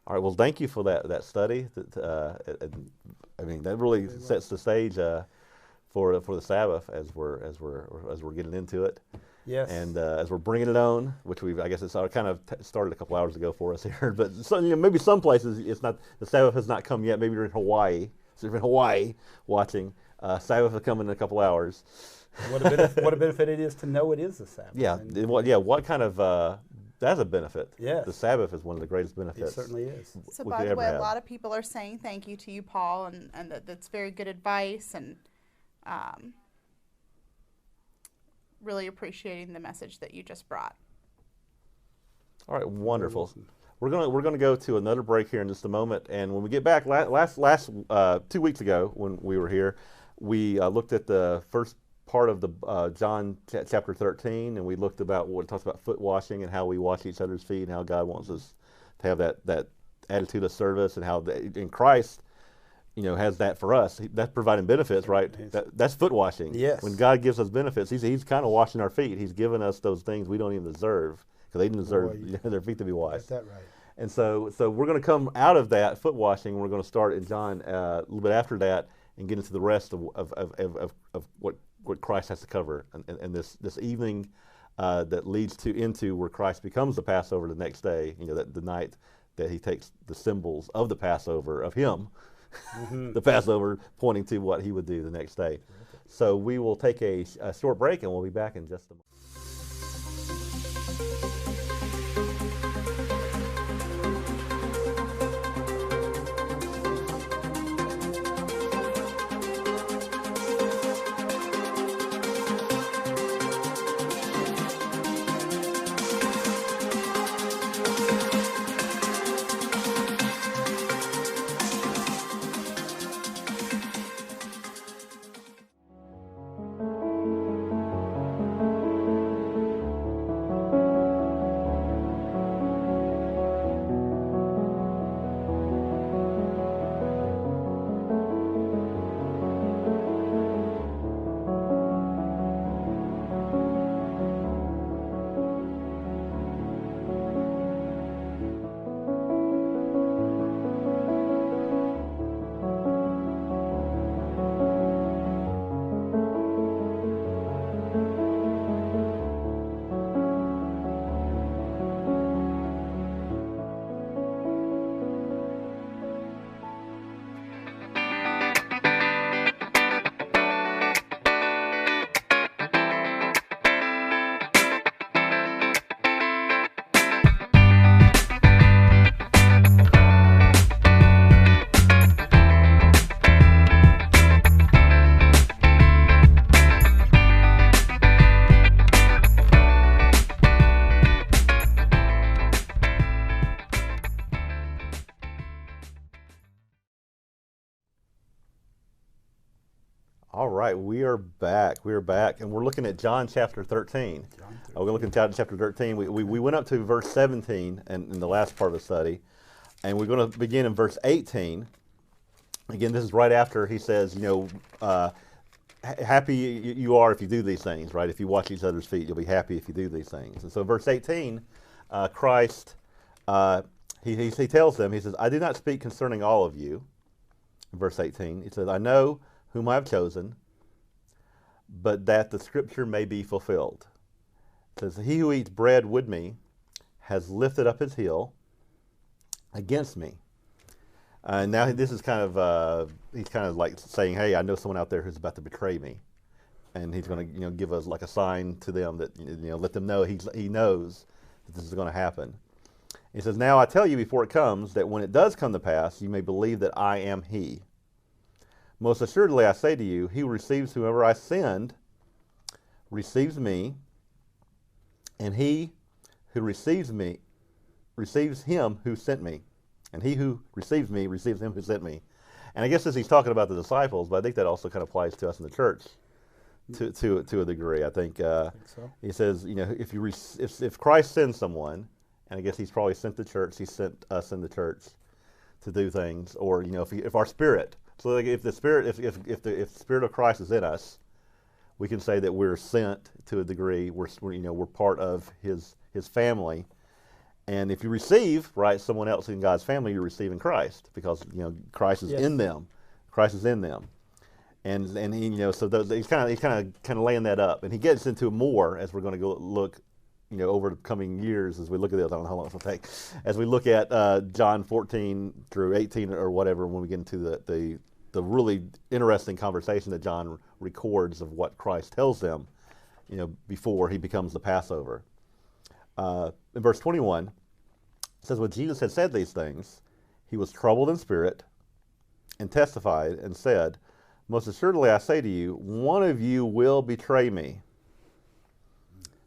All right, well, thank you for that study. That really sets the stage for the Sabbath as we're getting into it. Yes. And as we're bringing it on, which I guess it's kind of started a couple hours ago for us here, but maybe some places it's not, the Sabbath has not come yet. Maybe you're in Hawaii. So if you're in Hawaii watching, Sabbath will come in a couple hours. What a benefit it is to know it is the Sabbath. Yeah. And What kind of that's a benefit. Yes. The Sabbath is one of the greatest it benefits. certainly is. So we by could the ever way, a have. lot of people are saying thank you to you, Paul, and that's very good advice, and really appreciating the message that you just brought. All right, wonderful. We're gonna go to another break here in just a moment, and when we get back, last 2 weeks ago when we were here, we looked at the first part of the John chapter 13, and we looked about what it talks about foot washing and how we wash each other's feet, and how God wants us to have that attitude of service, and how in Christ has that for us. That's providing benefits, right? That's foot washing. Yes. When God gives us benefits, He's kind of washing our feet. He's given us those things we don't even deserve, because they didn't deserve their feet to be washed. Got that right. And so we're going to come out of that foot washing. We're going to start in John a little bit after that and get into the rest of what Christ has to cover, and this evening that leads into where Christ becomes the Passover the next day. That the night that He takes the symbols of the Passover of Him, the Passover, pointing to what He would do the next day. So we will take a short break, and we'll be back in just a moment. All right, we are back. We are back, and we're looking at John chapter 13. We're looking at John chapter 13. We went up to verse 17 in the last part of the study, and we're going to begin in verse 18. Again, this is right after he says, happy you are if you do these things, right? If you wash each other's feet, you'll be happy if you do these things. And so verse 18, Christ, he tells them, he says, I do not speak concerning all of you. In verse 18, he says, I know whom I have chosen, but that the scripture may be fulfilled. It says, he who eats bread with me has lifted up his heel against me. Now this is kind of, he's kind of like saying, hey, I know someone out there who's about to betray me. And he's going to give us like a sign to them that, let them know he knows that this is going to happen. He says, now I tell you before it comes, that when it does come to pass, you may believe that I am he. Most assuredly, I say to you, he who receives whomever I send receives me, and he who receives me receives him who sent me, and he who receives me receives him who sent me. And I guess as he's talking about the disciples, but I think that also kind of applies to us in the church to a degree. I think so. He says, if Christ sends someone, and I guess he's probably sent the church, he sent us in the church to do things, or if our spirit. So like if the Spirit of Christ is in us, we can say that we're sent to a degree. We're part of His family, and if you receive someone else in God's family, you're receiving Christ, because Christ is in them. Christ is in them, and he so he's kind of laying that up, and he gets into more as we're going to go look. Over the coming years, as we look at this, I don't know how long it'll take. As we look at John 14 through 18 or whatever, when we get into the really interesting conversation that John records of what Christ tells them, before he becomes the Passover. In verse 21, it says, when Jesus had said these things, he was troubled in spirit and testified and said, most assuredly I say to you, one of you will betray me.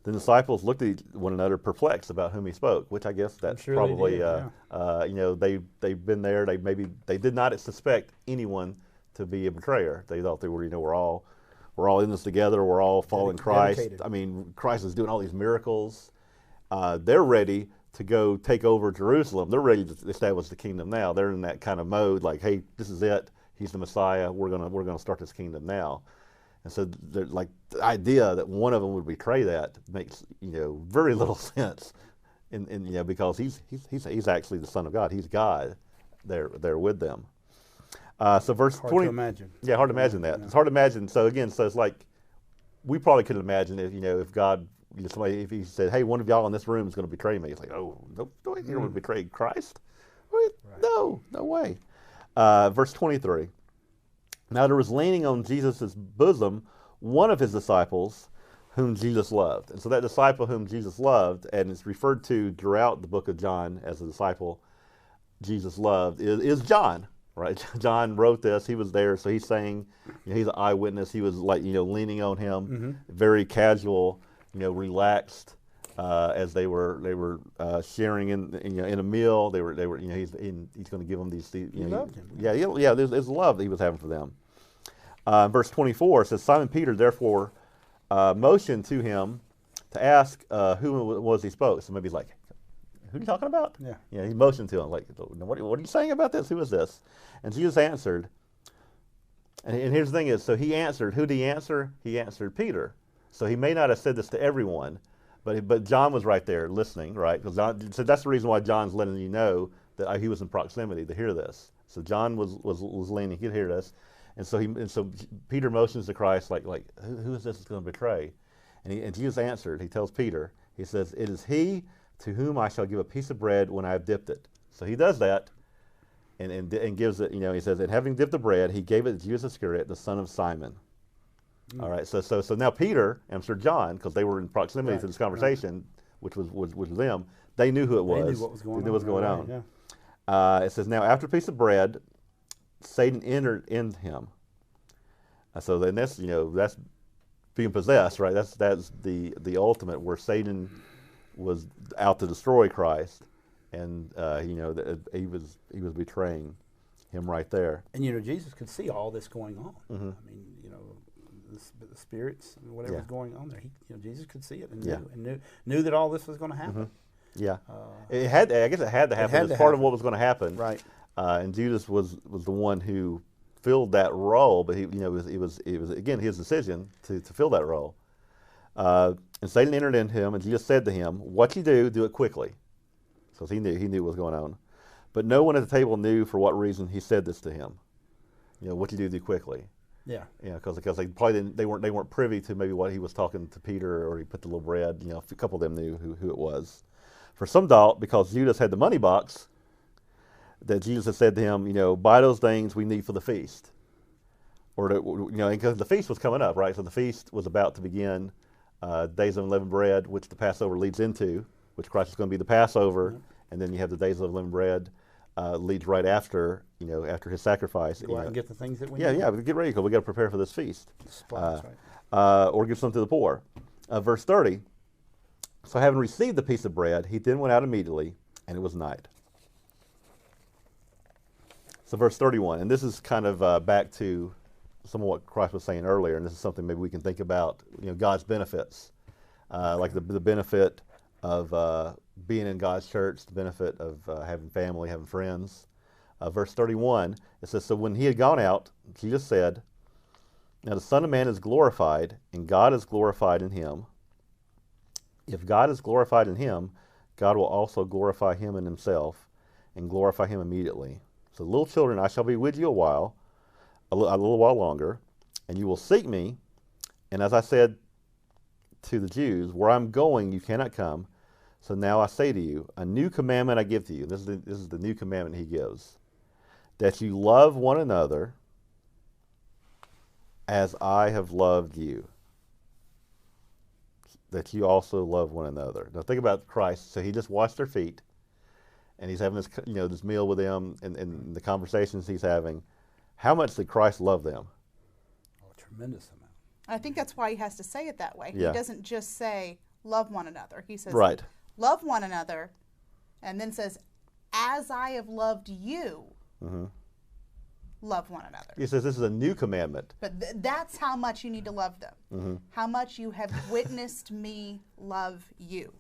The disciples looked at one another perplexed about whom he spoke, which I guess that's sure probably, they did, they've been there. They did not suspect anyone to be a betrayer. They thought they were, we're all in this together. We're all following Christ. Dedicated. I mean, Christ is doing all these miracles. They're ready to go take over Jerusalem. They're ready to establish the kingdom now. They're in that kind of mode, like, hey, this is it. he's the Messiah. We're gonna start this kingdom now. And so, like the idea that one of them would betray that makes very little sense, in because he's actually the Son of God. He's God. There with them. So verse 20. Hard to imagine. Yeah, hard to imagine that. Yeah. It's hard to imagine. So again, it's like we probably could imagine if God, somebody, if he said, "Hey, one of y'all in this room is going to betray me," it's like, "Oh, no, you're going to betray Christ? What? Right. No way." Verse 23. Now there was leaning on Jesus' bosom one of his disciples, whom Jesus loved. And so that disciple whom Jesus loved, and it's referred to throughout the book of John as a disciple Jesus loved, is John. Right? John wrote this. He was there, so he's saying, he's an eyewitness. He was like, leaning on him, very casual, relaxed, as they were sharing in a meal. They were he's going to give them these. He loved him. Yeah. There's love that he was having for them. Verse 24 says, Simon Peter therefore motioned to him to ask who it was he spoke. So maybe he's like, "Who are you talking about?" Yeah. He motioned to him, like, what are you saying about this? Who is this? And Jesus answered, and here's the thing is, so he answered. Who did he answer? He answered Peter. So he may not have said this to everyone, but John was right there listening, right? Because so that's the reason why John's letting you know that he was in proximity to hear this. So John was leaning; he could hear this, and so Peter motions to Christ, like who is this that's going to betray? And Jesus answered. He tells Peter, he says, "It is he to whom I shall give a piece of bread when I have dipped it." So he does that, and gives it. He says, "And having dipped the bread, he gave it to Judas Iscariot, the son of Simon." All right. So now Peter and Sir John, because they were in proximity to this conversation, which was them, they knew who it was. They knew what was going on. They knew what was going on. Yeah. It says, now after a piece of bread, Satan entered in him. So then that's being possessed, right? That's the ultimate, where Satan was out to destroy Christ, and he was betraying him right there. And Jesus could see all this going on. I mean, the spirits, whatever was going on there. Jesus could see it and knew that all this was going to happen. Yeah, I guess it had to happen. It's part of what was going to happen, right? And Judas was the one who filled that role, but it was again his decision to fill that role. And Satan entered into him, and Jesus said to him, "What you do it quickly." So he knew what was going on, but no one at the table knew for what reason he said this to him. What you do quickly. Yeah. Because they probably they weren't privy to maybe what he was talking to Peter, or he put the little bread. A couple of them knew who it was. For some doubt, because Judas had the money box, that Jesus had said to him, buy those things we need for the feast. Or, because the feast was coming up, right? So the feast was about to begin, days of unleavened bread, which the Passover leads into, which Christ is going to be the Passover, and then you have the days of unleavened bread, leads right after, after his sacrifice. Go out and get the things that we need. Yeah, get ready, because we got to prepare for this feast. Or give some to the poor. Verse 30. So having received the piece of bread, he then went out immediately, and it was night. So verse 31, and this is kind of back to some of what Christ was saying earlier, and this is something maybe we can think about, God's benefits, like the benefit of being in God's church, the benefit of having family, having friends. Verse 31, it says, so when he had gone out, Jesus said, now the Son of Man is glorified, and God is glorified in him. If God is glorified in him, God will also glorify him in himself, and glorify him immediately. So little children, I shall be with you a little while longer, and you will seek me. And as I said to the Jews, where I'm going, you cannot come. So now I say to you, a new commandment I give to you. This is the new commandment he gives, that you love one another as I have loved you, that you also love one another. Now think about Christ. So he just washed their feet, and he's having this, this meal with them, and the conversations he's having. How much did Christ love them? Oh, a tremendous amount. I think that's why he has to say it that way. Yeah. He doesn't just say, love one another. He says, right. Love one another, and then says, as I have loved you, love one another. He says this is a new commandment. But that's how much you need to love them. How much you have witnessed me love you.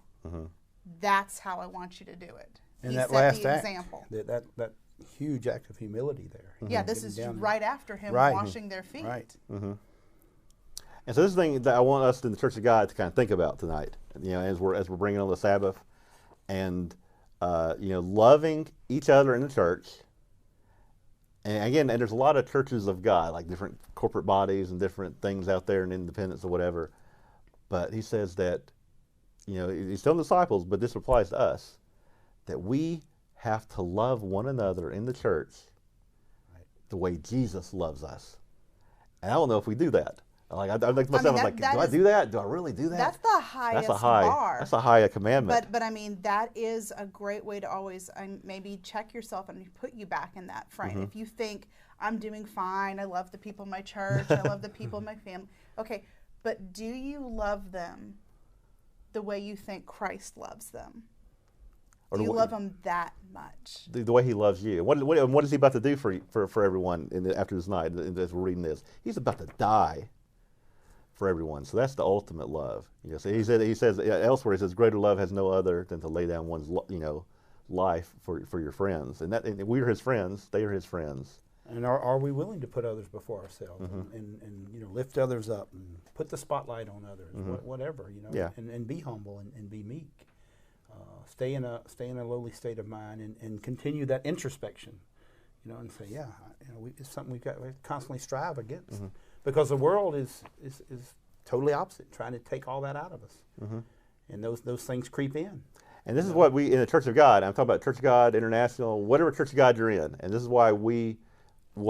That's how I want you to do it. And he that set last the act, example. that huge act of humility there. Yeah, this Getting is down there. right after him Right. washing their feet. Right. And so this is the thing that I want us in the Church of God to kind of think about tonight, as we're bringing on the Sabbath, and loving each other in the church. And again, and there's a lot of churches of God, like different corporate bodies and different things out there and independence or whatever. But he says that, he's telling the disciples, but this applies to us, that we have to love one another in the church the way Jesus loves us. And I don't know if we do that. Like I think to myself, I'm like, do I do that? Do I really do that? That's the highest bar. That's a high commandment. But I mean, that is a great way to always maybe check yourself and put you back in that frame. If you think, I'm doing fine, I love the people in my church, I love the people in my family. Okay, but do you love them the way you think Christ loves them? Do you love them that much? The way he loves you. What is he about to do for everyone after this night, as we're reading this? He's about to die for everyone. So that's the ultimate love. So he says elsewhere, he says, greater love has no other than to lay down one's life for your friends. And we're his friends, they are his friends. And are we willing to put others before ourselves and lift others up and put the spotlight on others, whatever, and be humble and be meek. Stay in a lowly state of mind and continue that introspection, and say, it's something we constantly strive against, because the world is totally opposite, trying to take all that out of us, and those things creep in. And this is what we in the Church of God. I'm talking about Church of God International, whatever Church of God you're in, and this is why we'll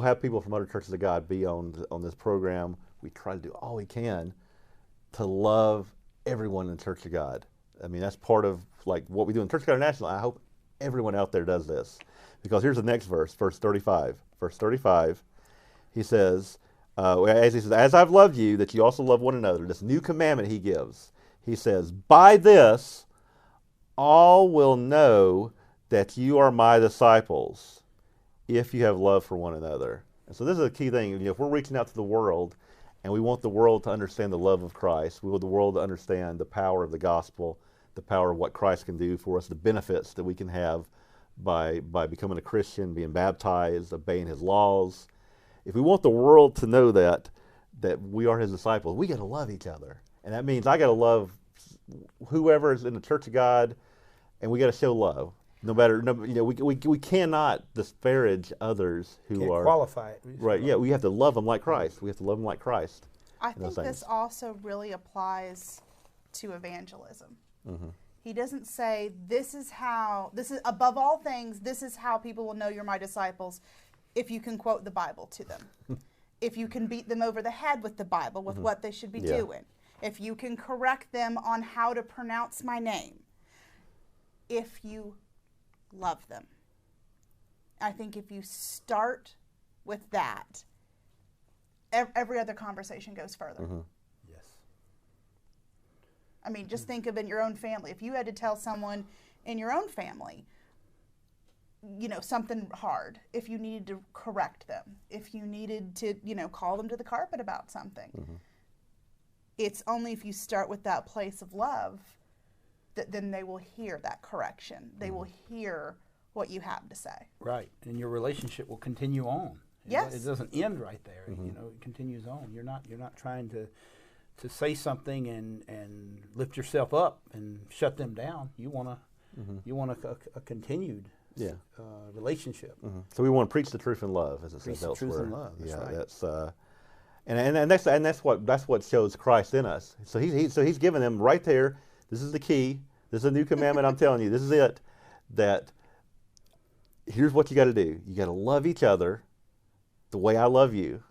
have people from other churches of God be on this program. We try to do all we can to love everyone in the Church of God. I mean, that's part of like what we do in Church of God International. I hope everyone out there does this, because here's the next verse, verse 35. Verse 35, he says, as I've loved you, that you also love one another. This new commandment he gives. He says, by this, all will know that you are my disciples, if you have love for one another. And so this is a key thing. If we're reaching out to the world, and we want the world to understand the love of Christ, we want the world to understand the power of the gospel, the power of what Christ can do for us, the benefits that we can have by becoming a Christian, being baptized, obeying his laws. If we want the world to know that we are his disciples, we got to love each other. And that means I got to love whoever is in the Church of God, and we got to show love. We cannot disparage others who Can't are qualify it. Right, yeah, we have to love them like Christ. We have to love them like Christ. I think this also really applies to evangelism. He doesn't say, this is above all things, this is how people will know you're my disciples, if you can quote the Bible to them. If you can beat them over the head with the Bible, with what they should be doing. If you can correct them on how to pronounce my name. If you love them. I think if you start with that, every other conversation goes further. Yes. I mean, just think of in your own family. If you had to tell someone in your own family, something hard, if you needed to correct them, if you needed to, call them to the carpet about something, it's only if you start with that place of love that then they will hear that correction. They will hear what you have to say. Right, and your relationship will continue on. Yes. It doesn't end right there. It continues on. You're not trying to say something and lift yourself up and shut them down. You want a continued relationship. So we want to preach the truth in love, as it says elsewhere. Truth in love. That's right. That's that's what shows Christ in us. So he's given them right there. This is the key. This is a new commandment. I'm telling you, this is it. That here's what you got to do. You got to love each other the way I love you.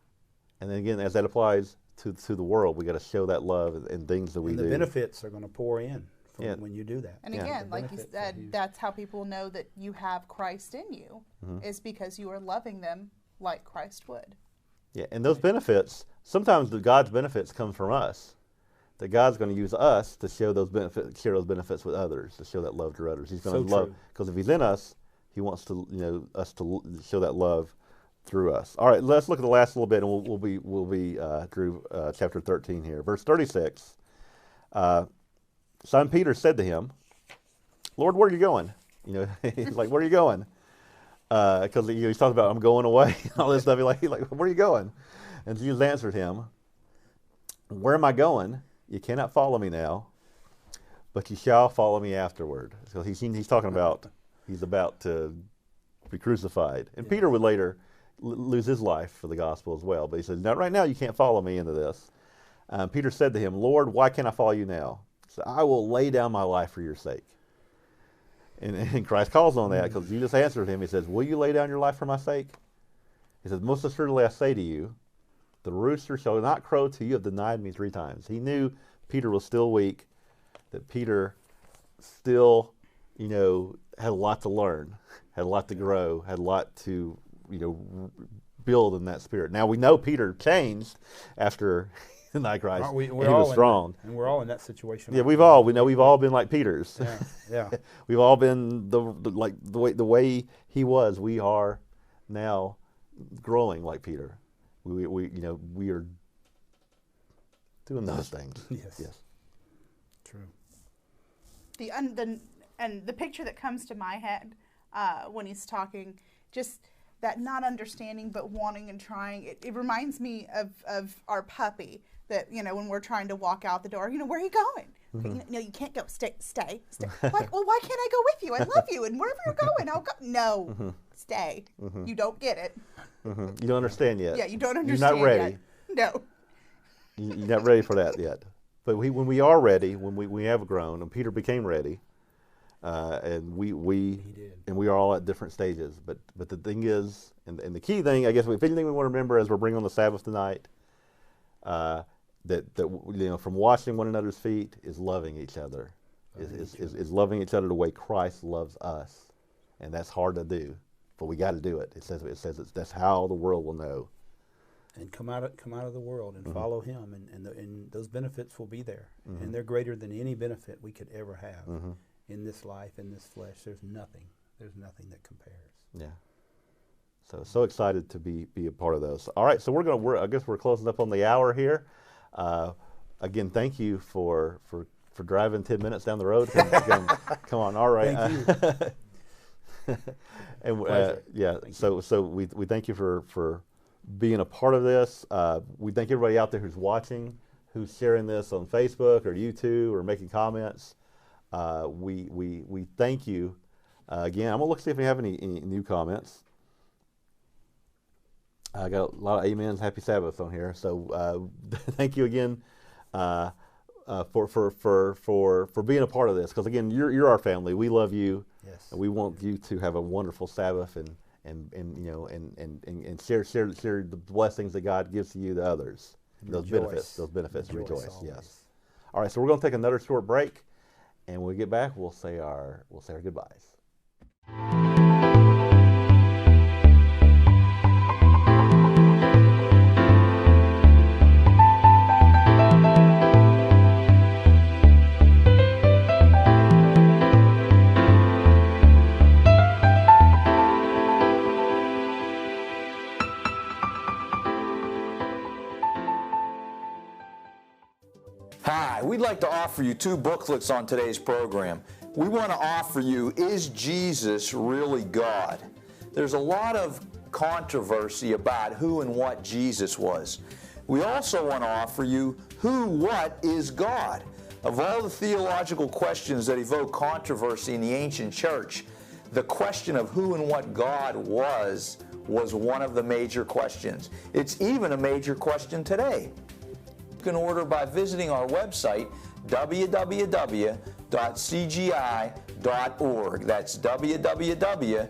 And then again, as that applies to the world, we got to show that love in things that we do. The benefits are going to pour in when you do that. And again, like you said, that's how people know that you have Christ in you, is because you are loving them like Christ would. Yeah, and those benefits, sometimes God's benefits come from us. That God's going to use us to share those benefits with others, to show that love to others. He's going to love, because if he's in us, he wants to, us to show that love through us. All right, let's look at the last little bit, and we'll be through chapter 13 here. Verse 36. Simon Peter said to him, "Lord, where are you going?" He's like, "Where are you going?" because he's talking about I'm going away, all this stuff. He's like, where are you going? And Jesus answered him, where am I going? You cannot follow me now, but you shall follow me afterward. So he's talking about he's about to be crucified. And Peter would later lose his life for the gospel as well. But he said, no, right now you can't follow me into this. Peter said to him, Lord, why can't I follow you now? He said, I will lay down my life for your sake. And Christ calls on that because Jesus answered him. He says, will you lay down your life for my sake? He says, most assuredly I say to you, the rooster shall not crow till you have denied me 3 times. He knew Peter was still weak, that Peter still, had a lot to learn, had a lot to grow, had a lot to, build in that spirit. Now we know Peter changed after denied Christ. He was strong, and we're all in that situation. Yeah, we've all been like Peter's. Yeah. We've all been the way he was. We are now growing like Peter. We are doing those things. Yes. True. The picture that comes to my head when he's talking, just that not understanding but wanting and trying. It reminds me of our puppy that, when we're trying to walk out the door, where are you going? Mm-hmm. You can't go. Stay. Like, well, why can't I go with you? I love you, and wherever you're going, I'll go. No, stay. You don't get it. You don't understand yet. Yeah, you don't understand. You're not ready. Yet. No. You're not ready for that yet. But when we are ready, when we have grown, and Peter became ready, and we are all at different stages. But the thing is, and the key thing, I guess, if anything we want to remember as we're bringing on the Sabbath tonight, that from washing one another's feet is loving each other, is loving each other the way Christ loves us, and that's hard to do, but we got to do it. It says that's how the world will know. And come out of the world and follow Him, and those benefits will be there, and they're greater than any benefit we could ever have in this life, in this flesh. There's nothing that compares. Yeah. So excited to be a part of those. All right, so I guess we're closing up on the hour here. Again, thank you for driving 10 minutes down the road. Come on, all right. Thank you. And so we thank you for being a part of this. We thank everybody out there who's watching, who's sharing this on Facebook or YouTube or making comments. We thank you. Again, I'm gonna look see if we have any new comments. I got a lot of amens, happy Sabbath on here. So thank you again for being a part of this. Because again, you're our family. We love you. Yes. And we want you to have a wonderful Sabbath and share the blessings that God gives to you to others. Those benefits. Rejoice. Always. Yes. All right. So we're going to take another short break, and when we get back, we'll say our goodbyes. Hi, we'd like to offer you 2 booklets on today's program. We want to offer you, Is Jesus Really God? There's a lot of controversy about who and what Jesus was. We also want to offer you, What is God? Of all the theological questions that evoke controversy in the ancient church, the question of who and what God was one of the major questions. It's even a major question today. You can order by visiting our website, www.cgi.org. That's www.cgi.org.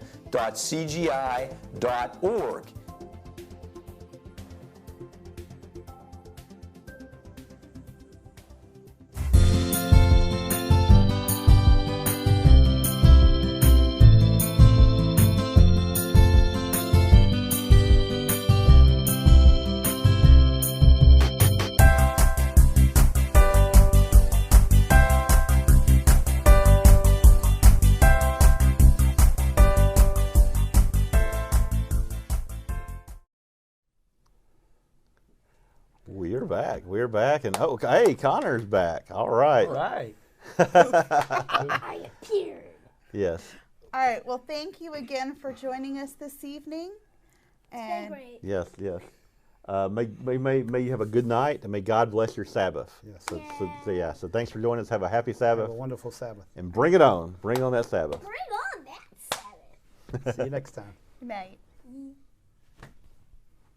We're back, and hey, Connor's back. All right. All right. I appeared. Yes. All right. Well, thank you again for joining us this evening. It's been great. Yes, yes. May you have a good night, and may God bless your Sabbath. Yes. So thanks for joining us. Have a happy Sabbath, Have a wonderful Sabbath. and bring it on. Bring on that Sabbath. Bring on that Sabbath. See you next time. Good night.